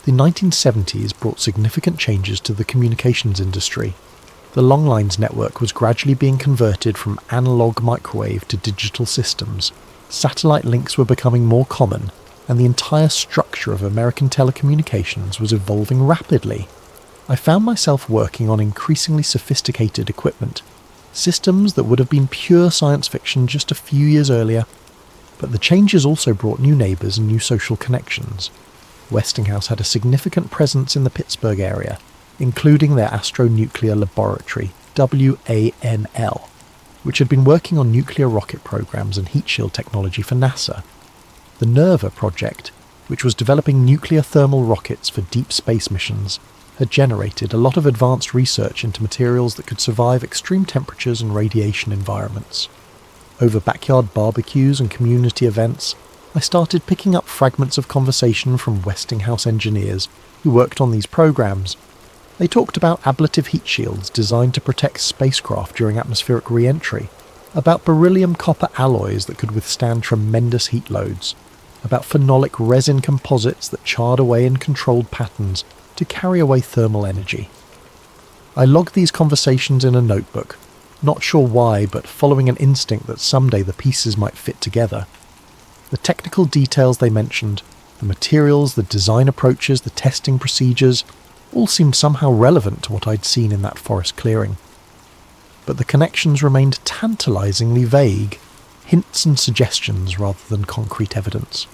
The 1970s brought significant changes to the communications industry. The longlines network was gradually being converted from analog microwave to digital systems. Satellite links were becoming more common, and the entire structure of American telecommunications was evolving rapidly. I found myself working on increasingly sophisticated equipment, systems that would have been pure science fiction just a few years earlier. But the changes also brought new neighbours and new social connections. Westinghouse had a significant presence in the Pittsburgh area, including their Astronuclear Laboratory, WANL, which had been working on nuclear rocket programs and heat shield technology for NASA. The NERVA project, which was developing nuclear thermal rockets for deep space missions, had generated a lot of advanced research into materials that could survive extreme temperatures and radiation environments. Over backyard barbecues and community events, I started picking up fragments of conversation from Westinghouse engineers who worked on these programs. They talked about ablative heat shields designed to protect spacecraft during atmospheric re-entry, about beryllium copper alloys that could withstand tremendous heat loads, about phenolic resin composites that charred away in controlled patterns to carry away thermal energy. I logged these conversations in a notebook, not sure why, but following an instinct that someday the pieces might fit together. The technical details they mentioned, the materials, the design approaches, the testing procedures, all seemed somehow relevant to what I'd seen in that forest clearing. But the connections remained tantalizingly vague, hints and suggestions rather than concrete evidence.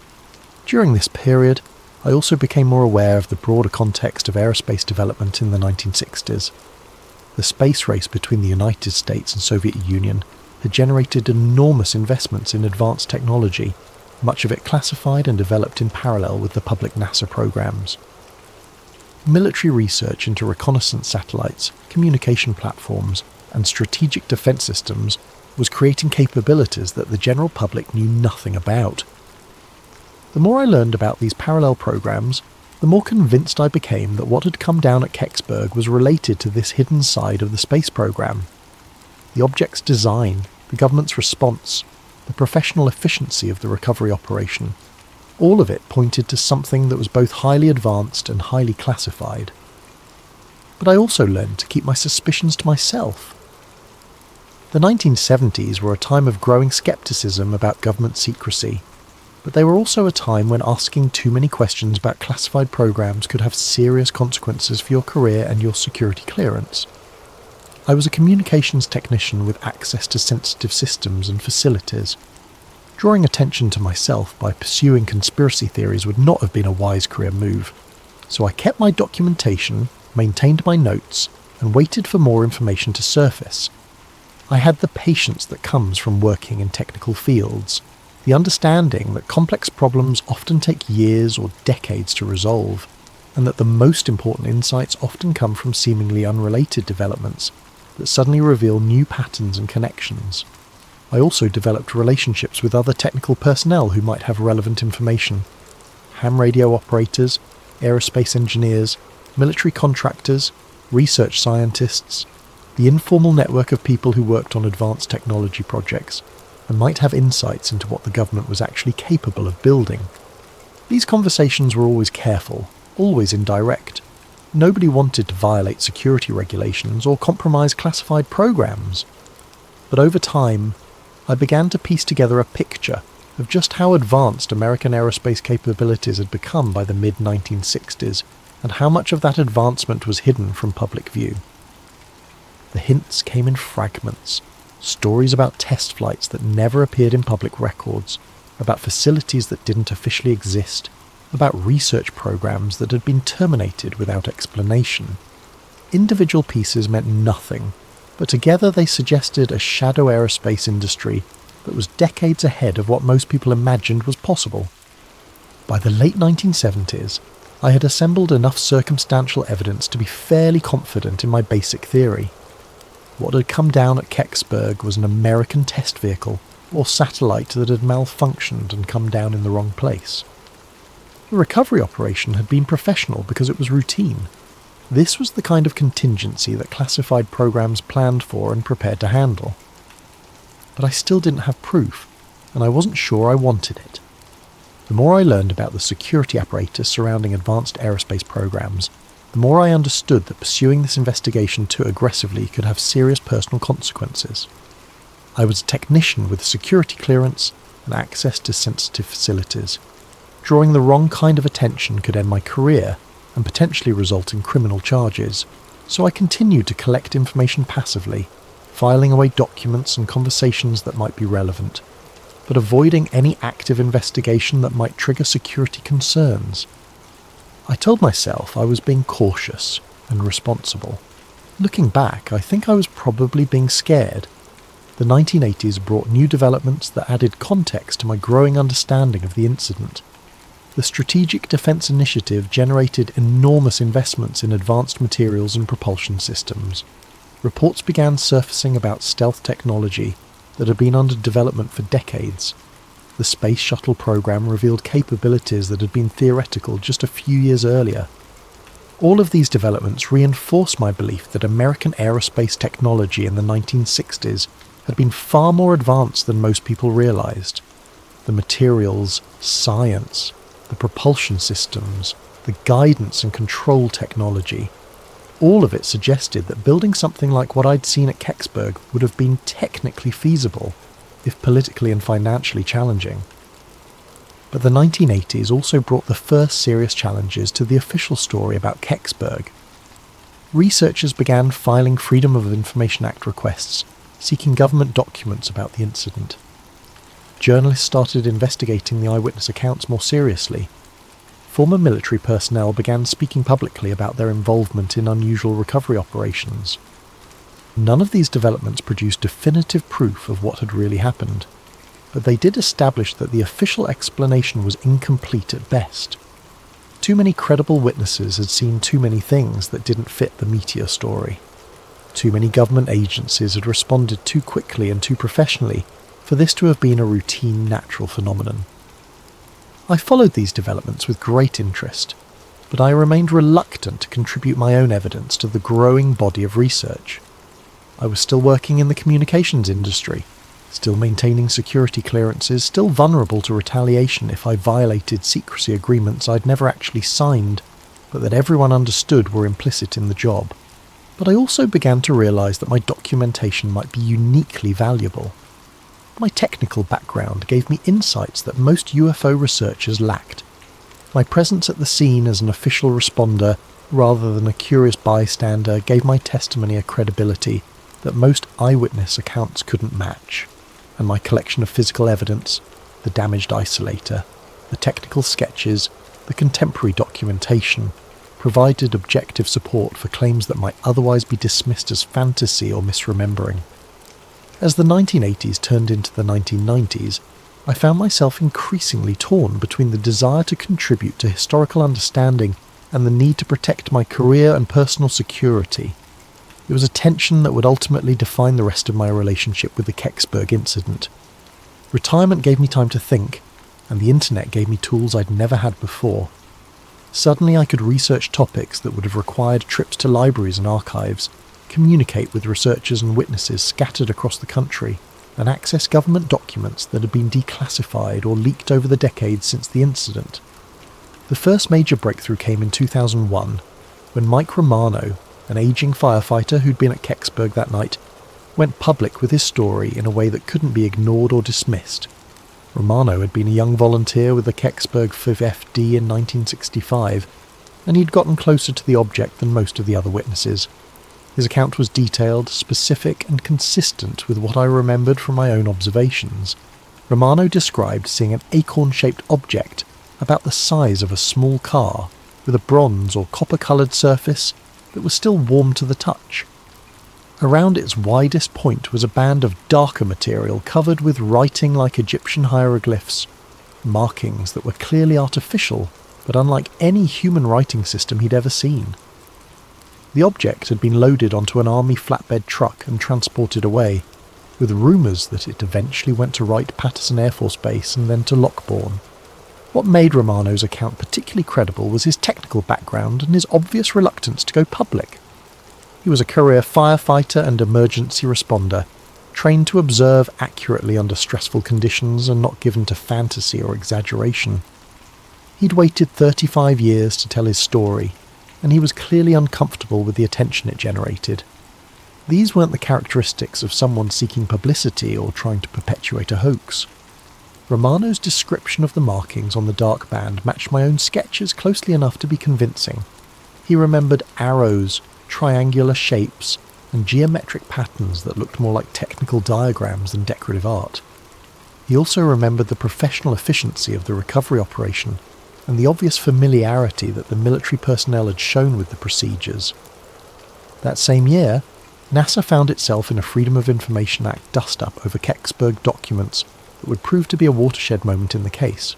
During this period, I also became more aware of the broader context of aerospace development in the 1960s. The space race between the United States and Soviet Union had generated enormous investments in advanced technology, much of it classified and developed in parallel with the public NASA programs. Military research into reconnaissance satellites, communication platforms, and strategic defense systems was creating capabilities that the general public knew nothing about. The more I learned about these parallel programs, the more convinced I became that what had come down at Kecksburg was related to this hidden side of the space program. The object's design, the government's response, the professional efficiency of the recovery operation, all of it pointed to something that was both highly advanced and highly classified. But I also learned to keep my suspicions to myself. The 1970s were a time of growing skepticism about government secrecy, but they were also a time when asking too many questions about classified programs could have serious consequences for your career and your security clearance. I was a communications technician with access to sensitive systems and facilities. Drawing attention to myself by pursuing conspiracy theories would not have been a wise career move, so I kept my documentation, maintained my notes, and waited for more information to surface. I had the patience that comes from working in technical fields, the understanding that complex problems often take years or decades to resolve, and that the most important insights often come from seemingly unrelated developments that suddenly reveal new patterns and connections. I also developed relationships with other technical personnel who might have relevant information. Ham radio operators, aerospace engineers, military contractors, research scientists, the informal network of people who worked on advanced technology projects, and might have insights into what the government was actually capable of building. These conversations were always careful, always indirect. Nobody wanted to violate security regulations or compromise classified programs. But over time, I began to piece together a picture of just how advanced American aerospace capabilities had become by the mid-1960s, and how much of that advancement was hidden from public view. The hints came in fragments. Stories about test flights that never appeared in public records, about facilities that didn't officially exist, about research programs that had been terminated without explanation. Individual pieces meant nothing, but together they suggested a shadow aerospace industry that was decades ahead of what most people imagined was possible. By the late 1970s, I had assembled enough circumstantial evidence to be fairly confident in my basic theory. What had come down at Kecksburg was an American test vehicle or satellite that had malfunctioned and come down in the wrong place. The recovery operation had been professional because it was routine. This was the kind of contingency that classified programs planned for and prepared to handle. but I still didn't have proof, and I wasn't sure I wanted it. The more I learned about the security apparatus surrounding advanced aerospace programs, the more I understood that pursuing this investigation too aggressively could have serious personal consequences. I was a technician with security clearance and access to sensitive facilities. Drawing the wrong kind of attention could end my career and potentially result in criminal charges, so I continued to collect information passively, filing away documents and conversations that might be relevant, but avoiding any active investigation that might trigger security concerns. I told myself I was being cautious and responsible. Looking back, I think I was probably being scared. The 1980s brought new developments that added context to my growing understanding of the incident. The Strategic Defense Initiative generated enormous investments in advanced materials and propulsion systems. Reports began surfacing about stealth technology that had been under development for decades. The Space Shuttle program revealed capabilities that had been theoretical just a few years earlier. All of these developments reinforced my belief that American aerospace technology in the 1960s had been far more advanced than most people realized. The materials, science, the propulsion systems, the guidance and control technology, all of it suggested that building something like what I'd seen at Kecksburg would have been technically feasible, if politically and financially challenging. But the 1980s also brought the first serious challenges to the official story about Kecksburg. Researchers began filing Freedom of Information Act requests, seeking government documents about the incident. Journalists started investigating the eyewitness accounts more seriously. Former military personnel began speaking publicly about their involvement in unusual recovery operations. None of these developments produced definitive proof of what had really happened, but they did establish that the official explanation was incomplete at best. Too many credible witnesses had seen too many things that didn't fit the meteor story. Too many government agencies had responded too quickly and too professionally for this to have been a routine natural phenomenon. I followed these developments with great interest, but I remained reluctant to contribute my own evidence to the growing body of research. I was still working in the communications industry, still maintaining security clearances, still vulnerable to retaliation if I violated secrecy agreements I'd never actually signed, but that everyone understood were implicit in the job. But I also began to realise that my documentation might be uniquely valuable. My technical background gave me insights that most UFO researchers lacked. My presence at the scene as an official responder, rather than a curious bystander, gave my testimony a credibility that most eyewitness accounts couldn't match, and my collection of physical evidence, the damaged isolator, the technical sketches, the contemporary documentation, provided objective support for claims that might otherwise be dismissed as fantasy or misremembering. As the 1980s turned into the 1990s, I found myself increasingly torn between the desire to contribute to historical understanding and the need to protect my career and personal security. It was a tension that would ultimately define the rest of my relationship with the Kecksburg incident. Retirement gave me time to think, and the internet gave me tools I'd never had before. Suddenly I could research topics that would have required trips to libraries and archives, communicate with researchers and witnesses scattered across the country, and access government documents that had been declassified or leaked over the decades since the incident. The first major breakthrough came in 2001, when Mike Romano, an aging firefighter who'd been at Kecksburg that night, went public with his story in a way that couldn't be ignored or dismissed. Romano had been a young volunteer with the Kecksburg 5FD in 1965, and he'd gotten closer to the object than most of the other witnesses. His account was detailed, specific, and consistent with what I remembered from my own observations. Romano described seeing an acorn-shaped object about the size of a small car, with a bronze or copper-coloured surface that was still warm to the touch. Around its widest point was a band of darker material covered with writing like Egyptian hieroglyphs, markings that were clearly artificial, but unlike any human writing system he'd ever seen. The object had been loaded onto an army flatbed truck and transported away, with rumours that it eventually went to Wright-Patterson Air Force Base and then to Lockbourne. What made Romano's account particularly credible was his technical background and his obvious reluctance to go public. He was a career firefighter and emergency responder, trained to observe accurately under stressful conditions and not given to fantasy or exaggeration. He'd waited 35 years to tell his story, and he was clearly uncomfortable with the attention it generated. These weren't the characteristics of someone seeking publicity or trying to perpetuate a hoax. Romano's description of the markings on the dark band matched my own sketches closely enough to be convincing. He remembered arrows, triangular shapes, and geometric patterns that looked more like technical diagrams than decorative art. He also remembered the professional efficiency of the recovery operation and the obvious familiarity that the military personnel had shown with the procedures. That same year, NASA found itself in a Freedom of Information Act dust-up over Kecksburg documents that would prove to be a watershed moment in the case.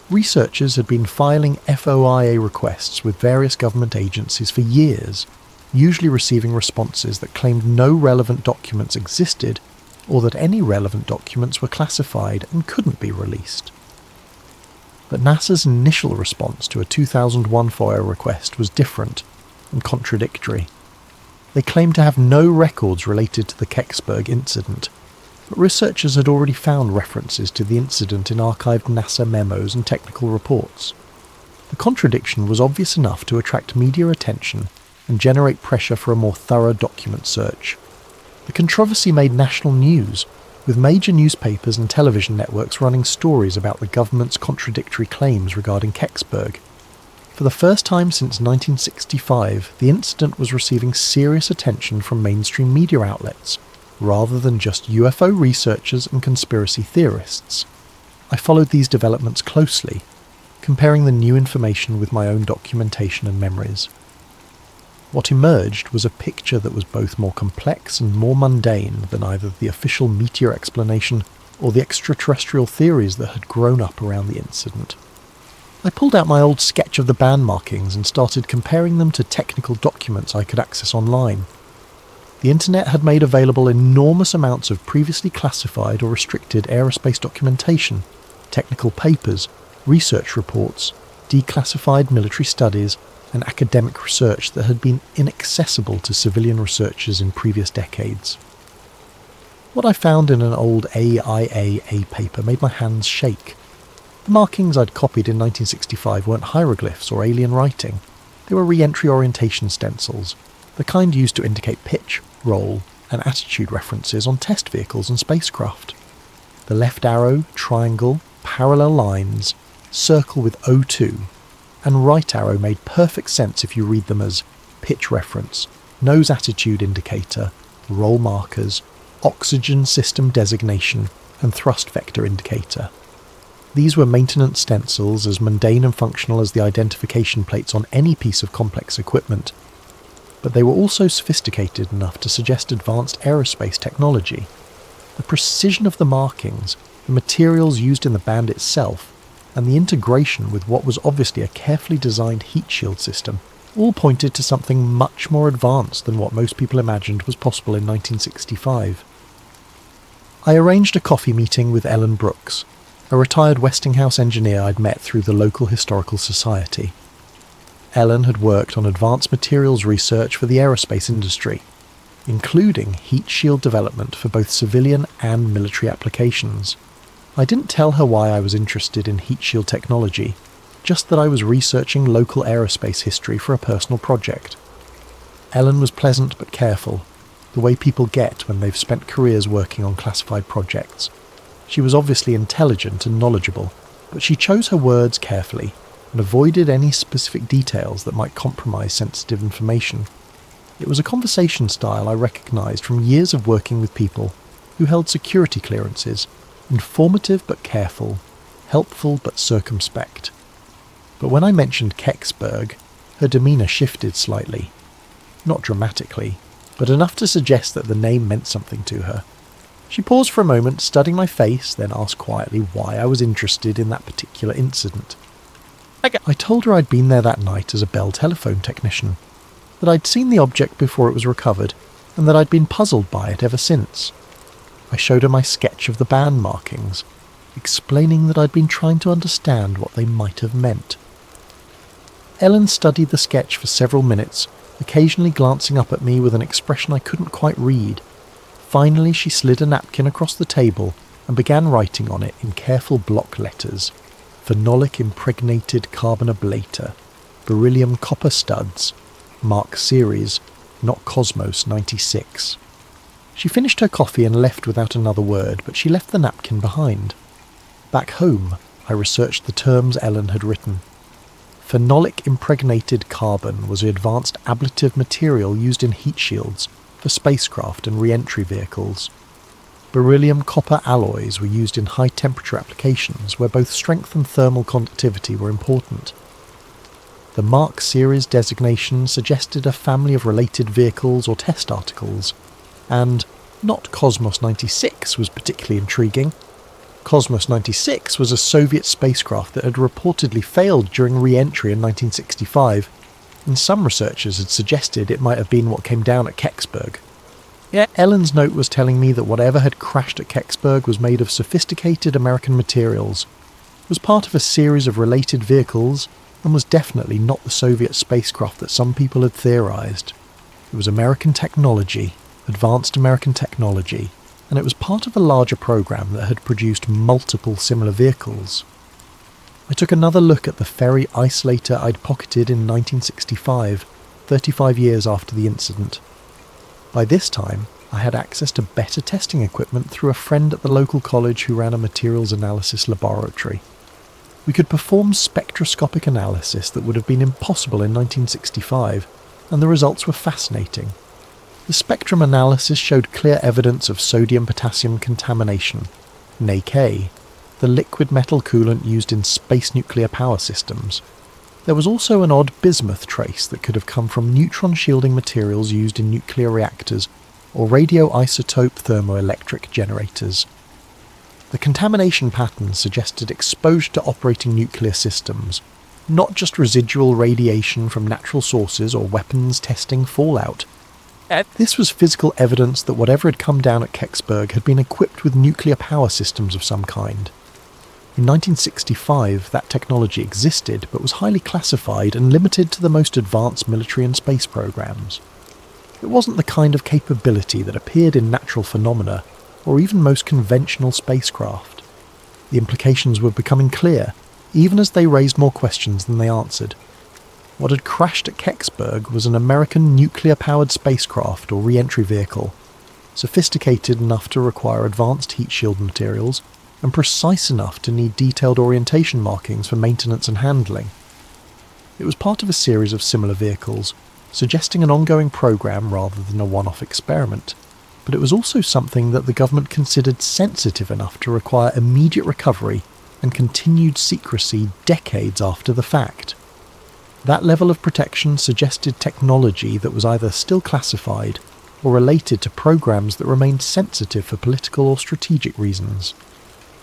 Researchers had been filing FOIA requests with various government agencies for years, usually receiving responses that claimed no relevant documents existed or that any relevant documents were classified and couldn't be released. But NASA's initial response to a 2001 FOIA request was different and contradictory. They claimed to have no records related to the Kecksburg incident, but researchers had already found references to the incident in archived NASA memos and technical reports. The contradiction was obvious enough to attract media attention and generate pressure for a more thorough document search. The controversy made national news, with major newspapers and television networks running stories about the government's contradictory claims regarding Kecksburg. For the first time since 1965, the incident was receiving serious attention from mainstream media outlets, rather than just UFO researchers and conspiracy theorists. I followed these developments closely, comparing the new information with my own documentation and memories. What emerged was a picture that was both more complex and more mundane than either the official meteor explanation or the extraterrestrial theories that had grown up around the incident. I pulled out my old sketch of the band markings and started comparing them to technical documents I could access online. The internet had made available enormous amounts of previously classified or restricted aerospace documentation, technical papers, research reports, declassified military studies, and academic research that had been inaccessible to civilian researchers in previous decades. What I found in an old AIAA paper made my hands shake. The markings I'd copied in 1965 weren't hieroglyphs or alien writing. They were re-entry orientation stencils, the kind used to indicate pitch, roll, and attitude references on test vehicles and spacecraft. The left arrow, triangle, parallel lines, circle with O2, and right arrow made perfect sense if you read them as pitch reference, nose attitude indicator, roll markers, oxygen system designation, and thrust vector indicator. These were maintenance stencils as mundane and functional as the identification plates on any piece of complex equipment, but they were also sophisticated enough to suggest advanced aerospace technology. The precision of the markings, the materials used in the band itself, and the integration with what was obviously a carefully designed heat shield system all pointed to something much more advanced than what most people imagined was possible in 1965. I arranged a coffee meeting with Ellen Brooks, a retired Westinghouse engineer I'd met through the local historical society. Ellen had worked on advanced materials research for the aerospace industry, including heat shield development for both civilian and military applications. I didn't tell her why I was interested in heat shield technology, just that I was researching local aerospace history for a personal project. Ellen was pleasant but careful, the way people get when they've spent careers working on classified projects. She was obviously intelligent and knowledgeable, but she chose her words carefully and avoided any specific details that might compromise sensitive information. It was a conversation style I recognised from years of working with people who held security clearances, informative but careful, helpful but circumspect. But when I mentioned Kecksburg, her demeanour shifted slightly. Not dramatically, but enough to suggest that the name meant something to her. She paused for a moment, studying my face, then asked quietly why I was interested in that particular incident. I told her I'd been there that night as a Bell telephone technician, that I'd seen the object before it was recovered, and that I'd been puzzled by it ever since. I showed her my sketch of the band markings, explaining that I'd been trying to understand what they might have meant. Ellen studied the sketch for several minutes, occasionally glancing up at me with an expression I couldn't quite read. Finally, she slid a napkin across the table and began writing on it in careful block letters: phenolic impregnated carbon ablator, beryllium copper studs, Mark Series, not Cosmos 96. She finished her coffee and left without another word, but she left the napkin behind. Back home, I researched the terms Ellen had written. Phenolic impregnated carbon was an advanced ablative material used in heat shields for spacecraft and re-entry vehicles. Beryllium copper alloys were used in high-temperature applications where both strength and thermal conductivity were important. The Mark Series designation suggested a family of related vehicles or test articles, and not Cosmos 96 was particularly intriguing. Cosmos 96 was a Soviet spacecraft that had reportedly failed during re-entry in 1965, and some researchers had suggested it might have been what came down at Kecksburg. Yet Ellen's note was telling me that whatever had crashed at Kecksburg was made of sophisticated American materials, was part of a series of related vehicles, and was definitely not the Soviet spacecraft that some people had theorized. It was American technology, advanced American technology, and it was part of a larger program that had produced multiple similar vehicles. I took another look at the ferry isolator I'd pocketed in 1965, 35 years after the incident. By this time, I had access to better testing equipment through a friend at the local college who ran a materials analysis laboratory. We could perform spectroscopic analysis that would have been impossible in 1965, and the results were fascinating. The spectrum analysis showed clear evidence of sodium-potassium contamination, NaK, the liquid metal coolant used in space nuclear power systems. There was also an odd bismuth trace that could have come from neutron-shielding materials used in nuclear reactors or radioisotope thermoelectric generators. The contamination pattern suggested exposure to operating nuclear systems, not just residual radiation from natural sources or weapons testing fallout. This was physical evidence that whatever had come down at Kecksburg had been equipped with nuclear power systems of some kind. In 1965, that technology existed, but was highly classified and limited to the most advanced military and space programs. It wasn't the kind of capability that appeared in natural phenomena, or even most conventional spacecraft. The implications were becoming clear, even as they raised more questions than they answered. What had crashed at Kecksburg was an American nuclear-powered spacecraft or re-entry vehicle, sophisticated enough to require advanced heat shield materials, and precise enough to need detailed orientation markings for maintenance and handling. It was part of a series of similar vehicles, suggesting an ongoing program rather than a one-off experiment, but it was also something that the government considered sensitive enough to require immediate recovery and continued secrecy decades after the fact. That level of protection suggested technology that was either still classified or related to programs that remained sensitive for political or strategic reasons.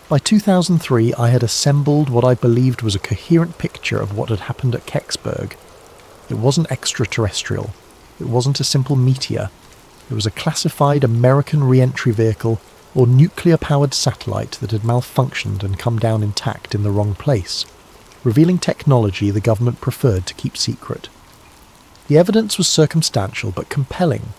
By 2003, I had assembled what I believed was a coherent picture of what had happened at Kecksburg. It wasn't extraterrestrial. It wasn't a simple meteor. It was a classified American re-entry vehicle or nuclear-powered satellite that had malfunctioned and come down intact in the wrong place, revealing technology the government preferred to keep secret. The evidence was circumstantial but compelling.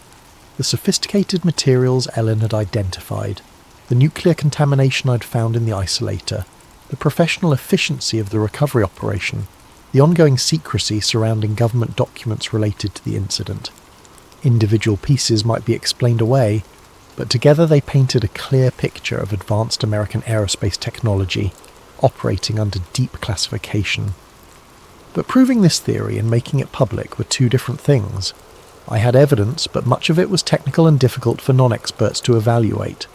The sophisticated materials Ellen had identified, the nuclear contamination I'd found in the isolator, the professional efficiency of the recovery operation, the ongoing secrecy surrounding government documents related to the incident. Individual pieces might be explained away, but together they painted a clear picture of advanced American aerospace technology, operating under deep classification. But proving this theory and making it public were two different things. I had evidence, but much of it was technical and difficult for non-experts to evaluate.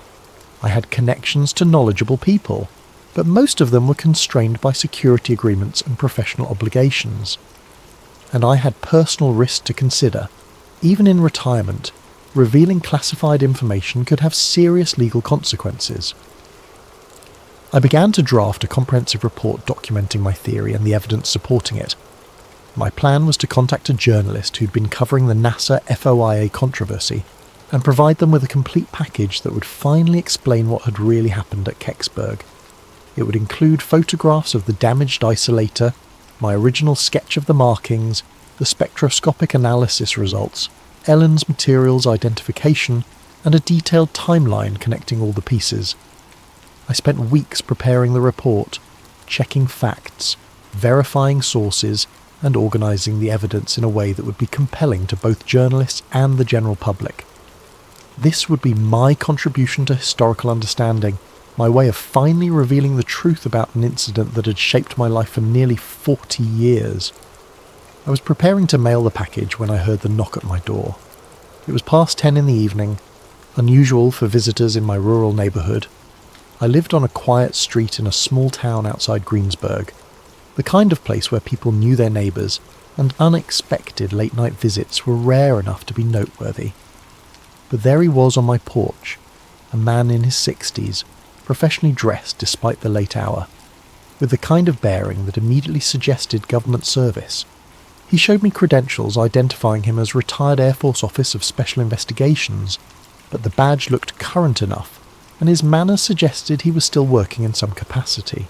I had connections to knowledgeable people, but most of them were constrained by security agreements and professional obligations. And I had personal risks to consider. Even in retirement, revealing classified information could have serious legal consequences. I began to draft a comprehensive report documenting my theory and the evidence supporting it. My plan was to contact a journalist who'd been covering the NASA FOIA controversy and provide them with a complete package that would finally explain what had really happened at Kecksburg. It would include photographs of the damaged isolator, my original sketch of the markings, the spectroscopic analysis results, Ellen's materials identification, and a detailed timeline connecting all the pieces. I spent weeks preparing the report, checking facts, verifying sources, and organising the evidence in a way that would be compelling to both journalists and the general public. This would be my contribution to historical understanding, my way of finally revealing the truth about an incident that had shaped my life for nearly 40 years. I was preparing to mail the package when I heard the knock at my door. It was past 10 in the evening, unusual for visitors in my rural neighbourhood. I lived on a quiet street in a small town outside Greensburg, the kind of place where people knew their neighbours, and unexpected late-night visits were rare enough to be noteworthy. But there he was on my porch, a man in his 60s, professionally dressed despite the late hour, with the kind of bearing that immediately suggested government service. He showed me credentials identifying him as retired Air Force Office of Special Investigations, but the badge looked current enough, and his manner suggested he was still working in some capacity.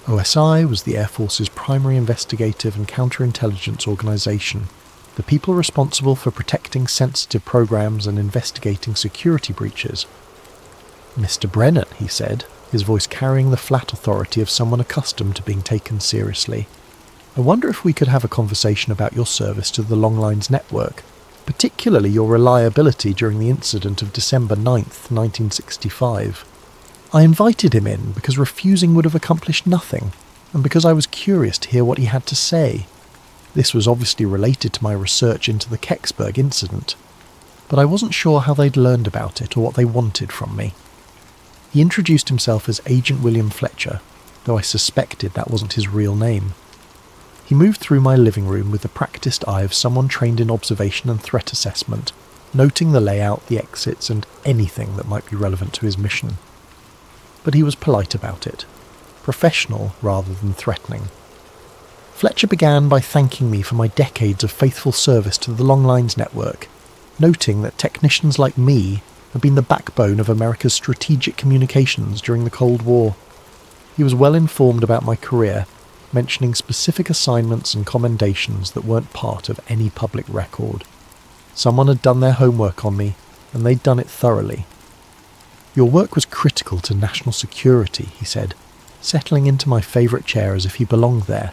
OSI was the Air Force's primary investigative and counterintelligence organisation, the people responsible for protecting sensitive programs and investigating security breaches. "Mr. Brennan," he said, his voice carrying the flat authority of someone accustomed to being taken seriously. "I wonder if we could have a conversation about your service to the Longlines network, particularly your reliability during the incident of December 9th, 1965. I invited him in because refusing would have accomplished nothing, and because I was curious to hear what he had to say. This was obviously related to my research into the Kecksburg incident, but I wasn't sure how they'd learned about it or what they wanted from me." He introduced himself as Agent William Fletcher, though I suspected that wasn't his real name. He moved through my living room with the practiced eye of someone trained in observation and threat assessment, noting the layout, the exits, and anything that might be relevant to his mission. But he was polite about it, professional rather than threatening. Fletcher began by thanking me for my decades of faithful service to the Longlines network, noting that technicians like me had been the backbone of America's strategic communications during the Cold War. He was well informed about my career, mentioning specific assignments and commendations that weren't part of any public record. Someone had done their homework on me, and they'd done it thoroughly. "Your work was critical to national security," he said, settling into my favourite chair as if he belonged there.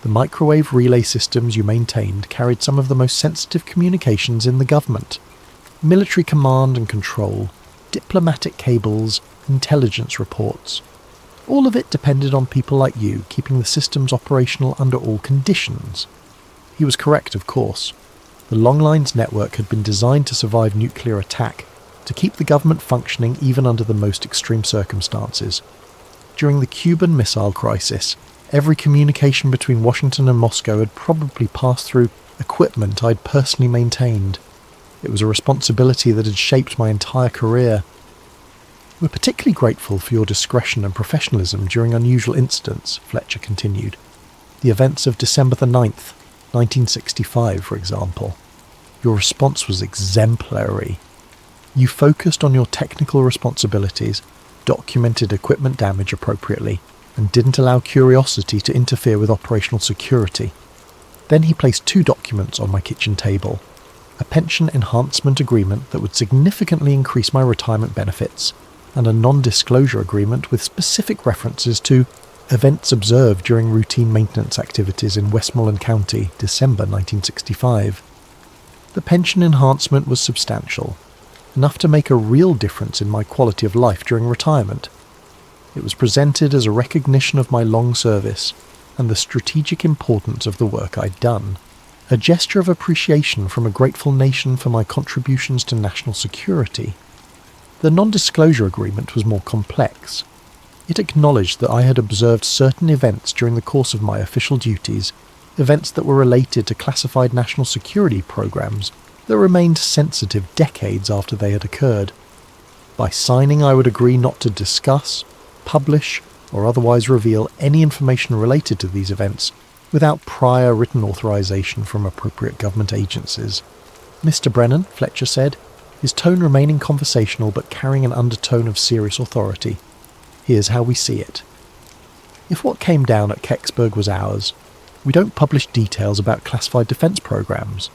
"The microwave relay systems you maintained carried some of the most sensitive communications in the government. Military command and control, diplomatic cables, intelligence reports. All of it depended on people like you keeping the systems operational under all conditions." He was correct, of course. The Longlines network had been designed to survive nuclear attack, to keep the government functioning even under the most extreme circumstances. During the Cuban Missile Crisis, every communication between Washington and Moscow had probably passed through equipment I'd personally maintained. It was a responsibility that had shaped my entire career. "We're particularly grateful for your discretion and professionalism during unusual incidents," Fletcher continued. "The events of December the 9th, 1965, for example. Your response was exemplary. You focused on your technical responsibilities, documented equipment damage appropriately, and didn't allow curiosity to interfere with operational security." Then he placed 2 documents on my kitchen table: a pension enhancement agreement that would significantly increase my retirement benefits, and a non-disclosure agreement with specific references to events observed during routine maintenance activities in Westmoreland County, December 1965. The pension enhancement was substantial, enough to make a real difference in my quality of life during retirement. It was presented as a recognition of my long service and the strategic importance of the work I'd done, a gesture of appreciation from a grateful nation for my contributions to national security. The non-disclosure agreement was more complex. It acknowledged that I had observed certain events during the course of my official duties, events that were related to classified national security programs that remained sensitive decades after they had occurred. By signing, I would agree not to discuss, publish, or otherwise reveal any information related to these events without prior written authorization from appropriate government agencies. "Mr. Brennan," Fletcher said, his tone remaining conversational but carrying an undertone of serious authority, "here's how we see it. If what came down at Kecksburg was ours, we don't publish details about classified defense programs.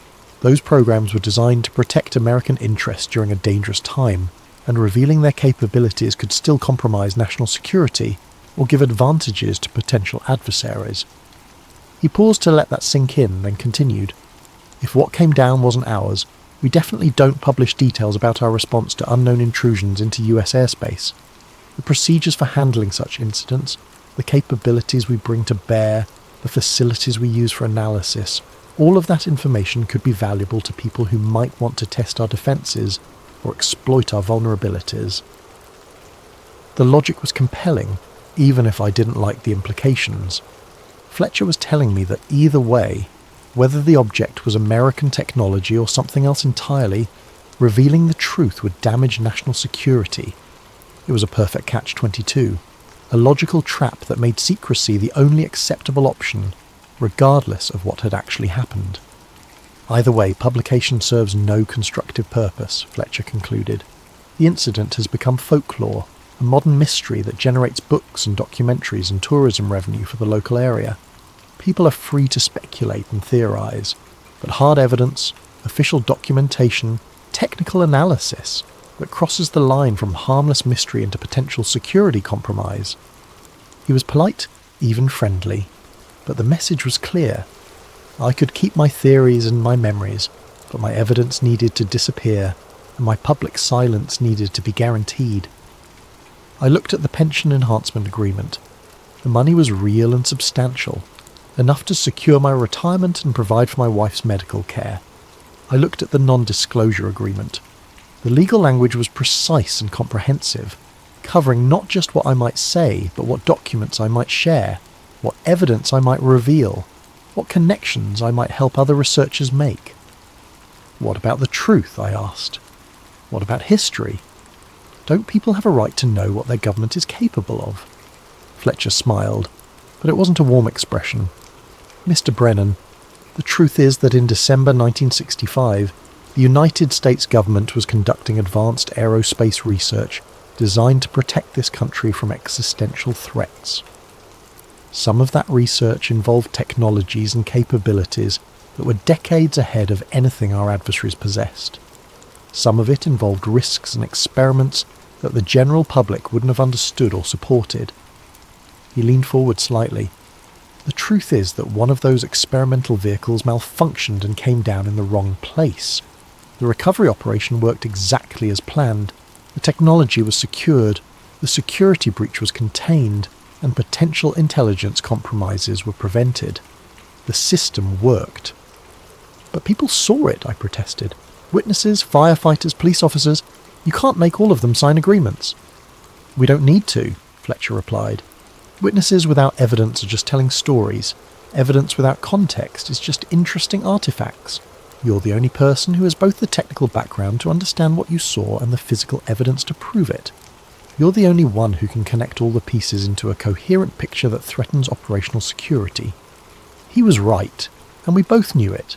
Those programs were designed to protect American interests during a dangerous time, and revealing their capabilities could still compromise national security or give advantages to potential adversaries. He paused to let that sink in, then continued. If what came down wasn't ours, we definitely don't publish details about our response to unknown intrusions into US airspace. The procedures for handling such incidents, the capabilities we bring to bear, the facilities we use for analysis, all of that information could be valuable to people who might want to test our defences or exploit our vulnerabilities. The logic was compelling, even if I didn't like the implications. Fletcher was telling me that either way, whether the object was American technology or something else entirely, revealing the truth would damage national security. It was a perfect catch-22, a logical trap that made secrecy the only acceptable option, regardless of what had actually happened. Either way, publication serves no constructive purpose, Fletcher concluded. The incident has become folklore, a modern mystery that generates books and documentaries and tourism revenue for the local area. People are free to speculate and theorise, but hard evidence, official documentation, technical analysis that crosses the line from harmless mystery into potential security compromise. He was polite, even friendly, but the message was clear. I could keep my theories and my memories, but my evidence needed to disappear, and my public silence needed to be guaranteed. I looked at the pension enhancement agreement. The money was real and substantial, enough to secure my retirement and provide for my wife's medical care. I looked at the non-disclosure agreement. The legal language was precise and comprehensive, covering not just what I might say, but what documents I might share, what evidence I might reveal, what connections I might help other researchers make. What about the truth, I asked. What about history? Don't people have a right to know what their government is capable of? Fletcher smiled, but it wasn't a warm expression. Mr. Brennan, the truth is that in December 1965, the United States government was conducting advanced aerospace research designed to protect this country from existential threats. Some of that research involved technologies and capabilities that were decades ahead of anything our adversaries possessed. Some of it involved risks and experiments that the general public wouldn't have understood or supported. He leaned forward slightly. The truth is that one of those experimental vehicles malfunctioned and came down in the wrong place. The recovery operation worked exactly as planned. The technology was secured, the security breach was contained, and potential intelligence compromises were prevented. The system worked. But people saw it, I protested. Witnesses, firefighters, police officers, you can't make all of them sign agreements. We don't need to, Fletcher replied. Witnesses without evidence are just telling stories. Evidence without context is just interesting artifacts. You're the only person who has both the technical background to understand what you saw and the physical evidence to prove it. You're the only one who can connect all the pieces into a coherent picture that threatens operational security. He was right, and we both knew it.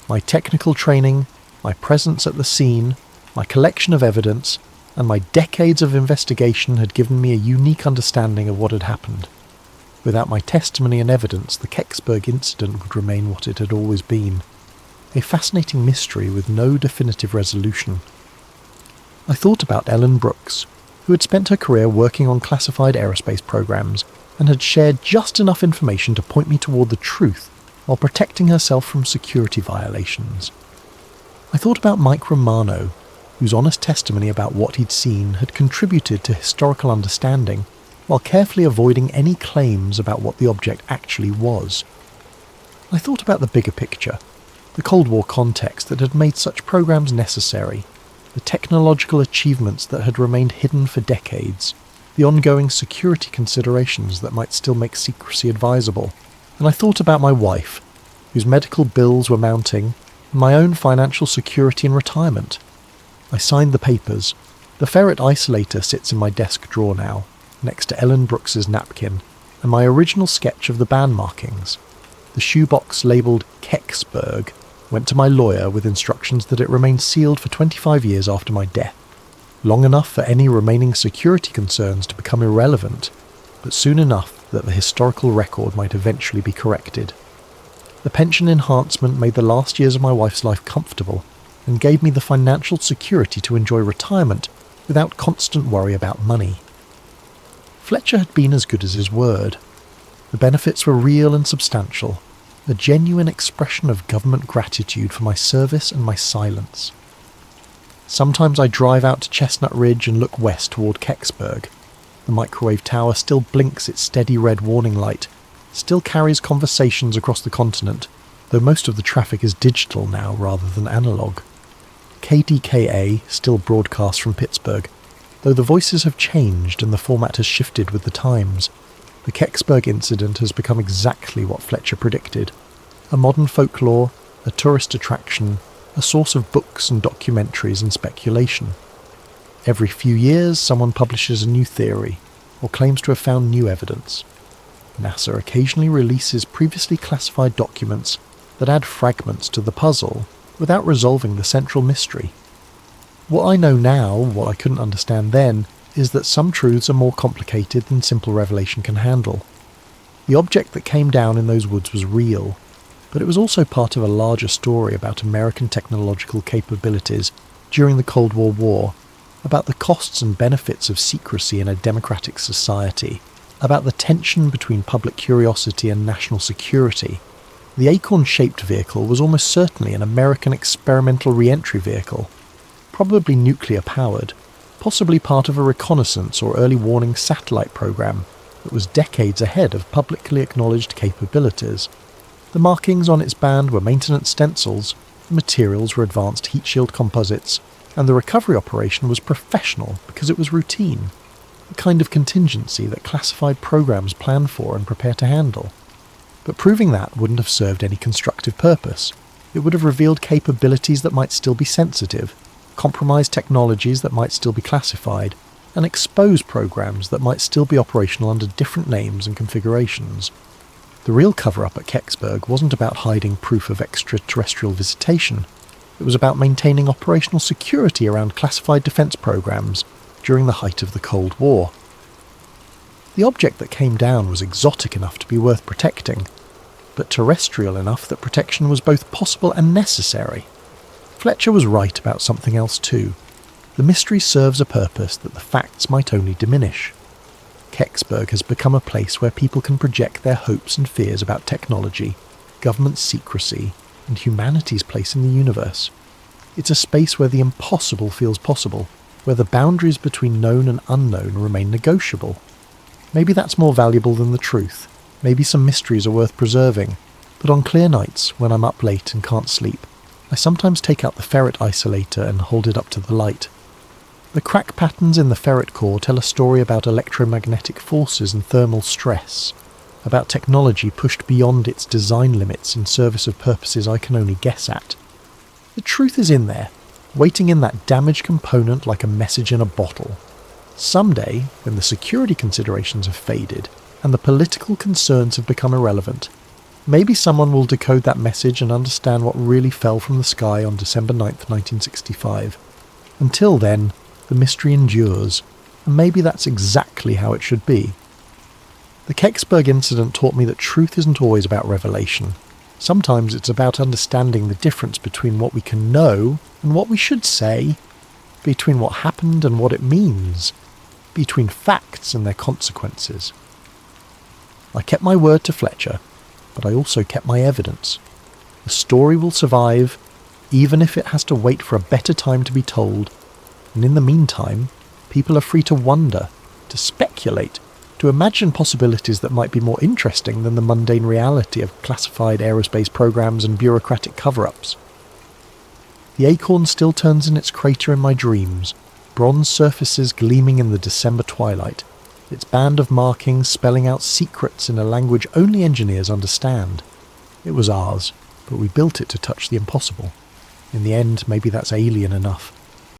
My technical training, my presence at the scene, my collection of evidence, and my decades of investigation had given me a unique understanding of what had happened. Without my testimony and evidence, the Kecksburg incident would remain what it had always been. A fascinating mystery with no definitive resolution. I thought about Ellen Brooks, who had spent her career working on classified aerospace programs and had shared just enough information to point me toward the truth while protecting herself from security violations. I thought about Mike Romano, whose honest testimony about what he'd seen had contributed to historical understanding while carefully avoiding any claims about what the object actually was. I thought about the bigger picture, the Cold War context that had made such programs necessary, the technological achievements that had remained hidden for decades, the ongoing security considerations that might still make secrecy advisable, and I thought about my wife, whose medical bills were mounting, and my own financial security in retirement. I signed the papers. The ferret isolator sits in my desk drawer now, next to Ellen Brooks's napkin, and my original sketch of the band markings. The shoebox labelled Kecksburg went to my lawyer with instructions that it remain sealed for 25 years after my death, long enough for any remaining security concerns to become irrelevant, but soon enough that the historical record might eventually be corrected. The pension enhancement made the last years of my wife's life comfortable and gave me the financial security to enjoy retirement without constant worry about money. Fletcher had been as good as his word. The benefits were real and substantial, a genuine expression of government gratitude for my service and my silence. Sometimes I drive out to Chestnut Ridge and look west toward Kecksburg. The microwave tower still blinks its steady red warning light, still carries conversations across the continent, though most of the traffic is digital now rather than analog. KDKA still broadcasts from Pittsburgh, though the voices have changed and the format has shifted with the times. The Kecksburg incident has become exactly what Fletcher predicted. A modern folklore, a tourist attraction, a source of books and documentaries and speculation. Every few years someone publishes a new theory, or claims to have found new evidence. NASA occasionally releases previously classified documents that add fragments to the puzzle without resolving the central mystery. What I know now, what I couldn't understand then, is that some truths are more complicated than simple revelation can handle. The object that came down in those woods was real, but it was also part of a larger story about American technological capabilities during the Cold War, about the costs and benefits of secrecy in a democratic society, about the tension between public curiosity and national security. The acorn-shaped vehicle was almost certainly an American experimental re-entry vehicle, probably nuclear-powered, possibly part of a reconnaissance or early warning satellite program that was decades ahead of publicly acknowledged capabilities. The markings on its band were maintenance stencils, the materials were advanced heat shield composites, and the recovery operation was professional because it was routine, the kind of contingency that classified programs plan for and prepare to handle. But proving that wouldn't have served any constructive purpose. It would have revealed capabilities that might still be sensitive, compromised technologies that might still be classified, and exposed programs that might still be operational under different names and configurations. The real cover-up at Kecksburg wasn't about hiding proof of extraterrestrial visitation. It was about maintaining operational security around classified defense programs during the height of the Cold War. The object that came down was exotic enough to be worth protecting, but terrestrial enough that protection was both possible and necessary. Fletcher was right about something else too. The mystery serves a purpose that the facts might only diminish. Kecksburg has become a place where people can project their hopes and fears about technology, government secrecy, and humanity's place in the universe. It's a space where the impossible feels possible, where the boundaries between known and unknown remain negotiable. Maybe that's more valuable than the truth. Maybe some mysteries are worth preserving. But on clear nights, when I'm up late and can't sleep, I sometimes take out the ferret isolator and hold it up to the light. The crack patterns in the ferret core tell a story about electromagnetic forces and thermal stress, about technology pushed beyond its design limits in service of purposes I can only guess at. The truth is in there, waiting in that damaged component like a message in a bottle. Someday, when the security considerations have faded and the political concerns have become irrelevant, maybe someone will decode that message and understand what really fell from the sky on December 9th, 1965. Until then, the mystery endures, and maybe that's exactly how it should be. The Kecksburg incident taught me that truth isn't always about revelation. Sometimes it's about understanding the difference between what we can know and what we should say, between what happened and what it means, between facts and their consequences. I kept my word to Fletcher, but I also kept my evidence. The story will survive, even if it has to wait for a better time to be told, and in the meantime, people are free to wonder, to speculate, to imagine possibilities that might be more interesting than the mundane reality of classified aerospace programs and bureaucratic cover-ups. The acorn still turns in its crater in my dreams, bronze surfaces gleaming in the December twilight, its band of markings spelling out secrets in a language only engineers understand. It was ours, but we built it to touch the impossible. In the end, maybe that's alien enough.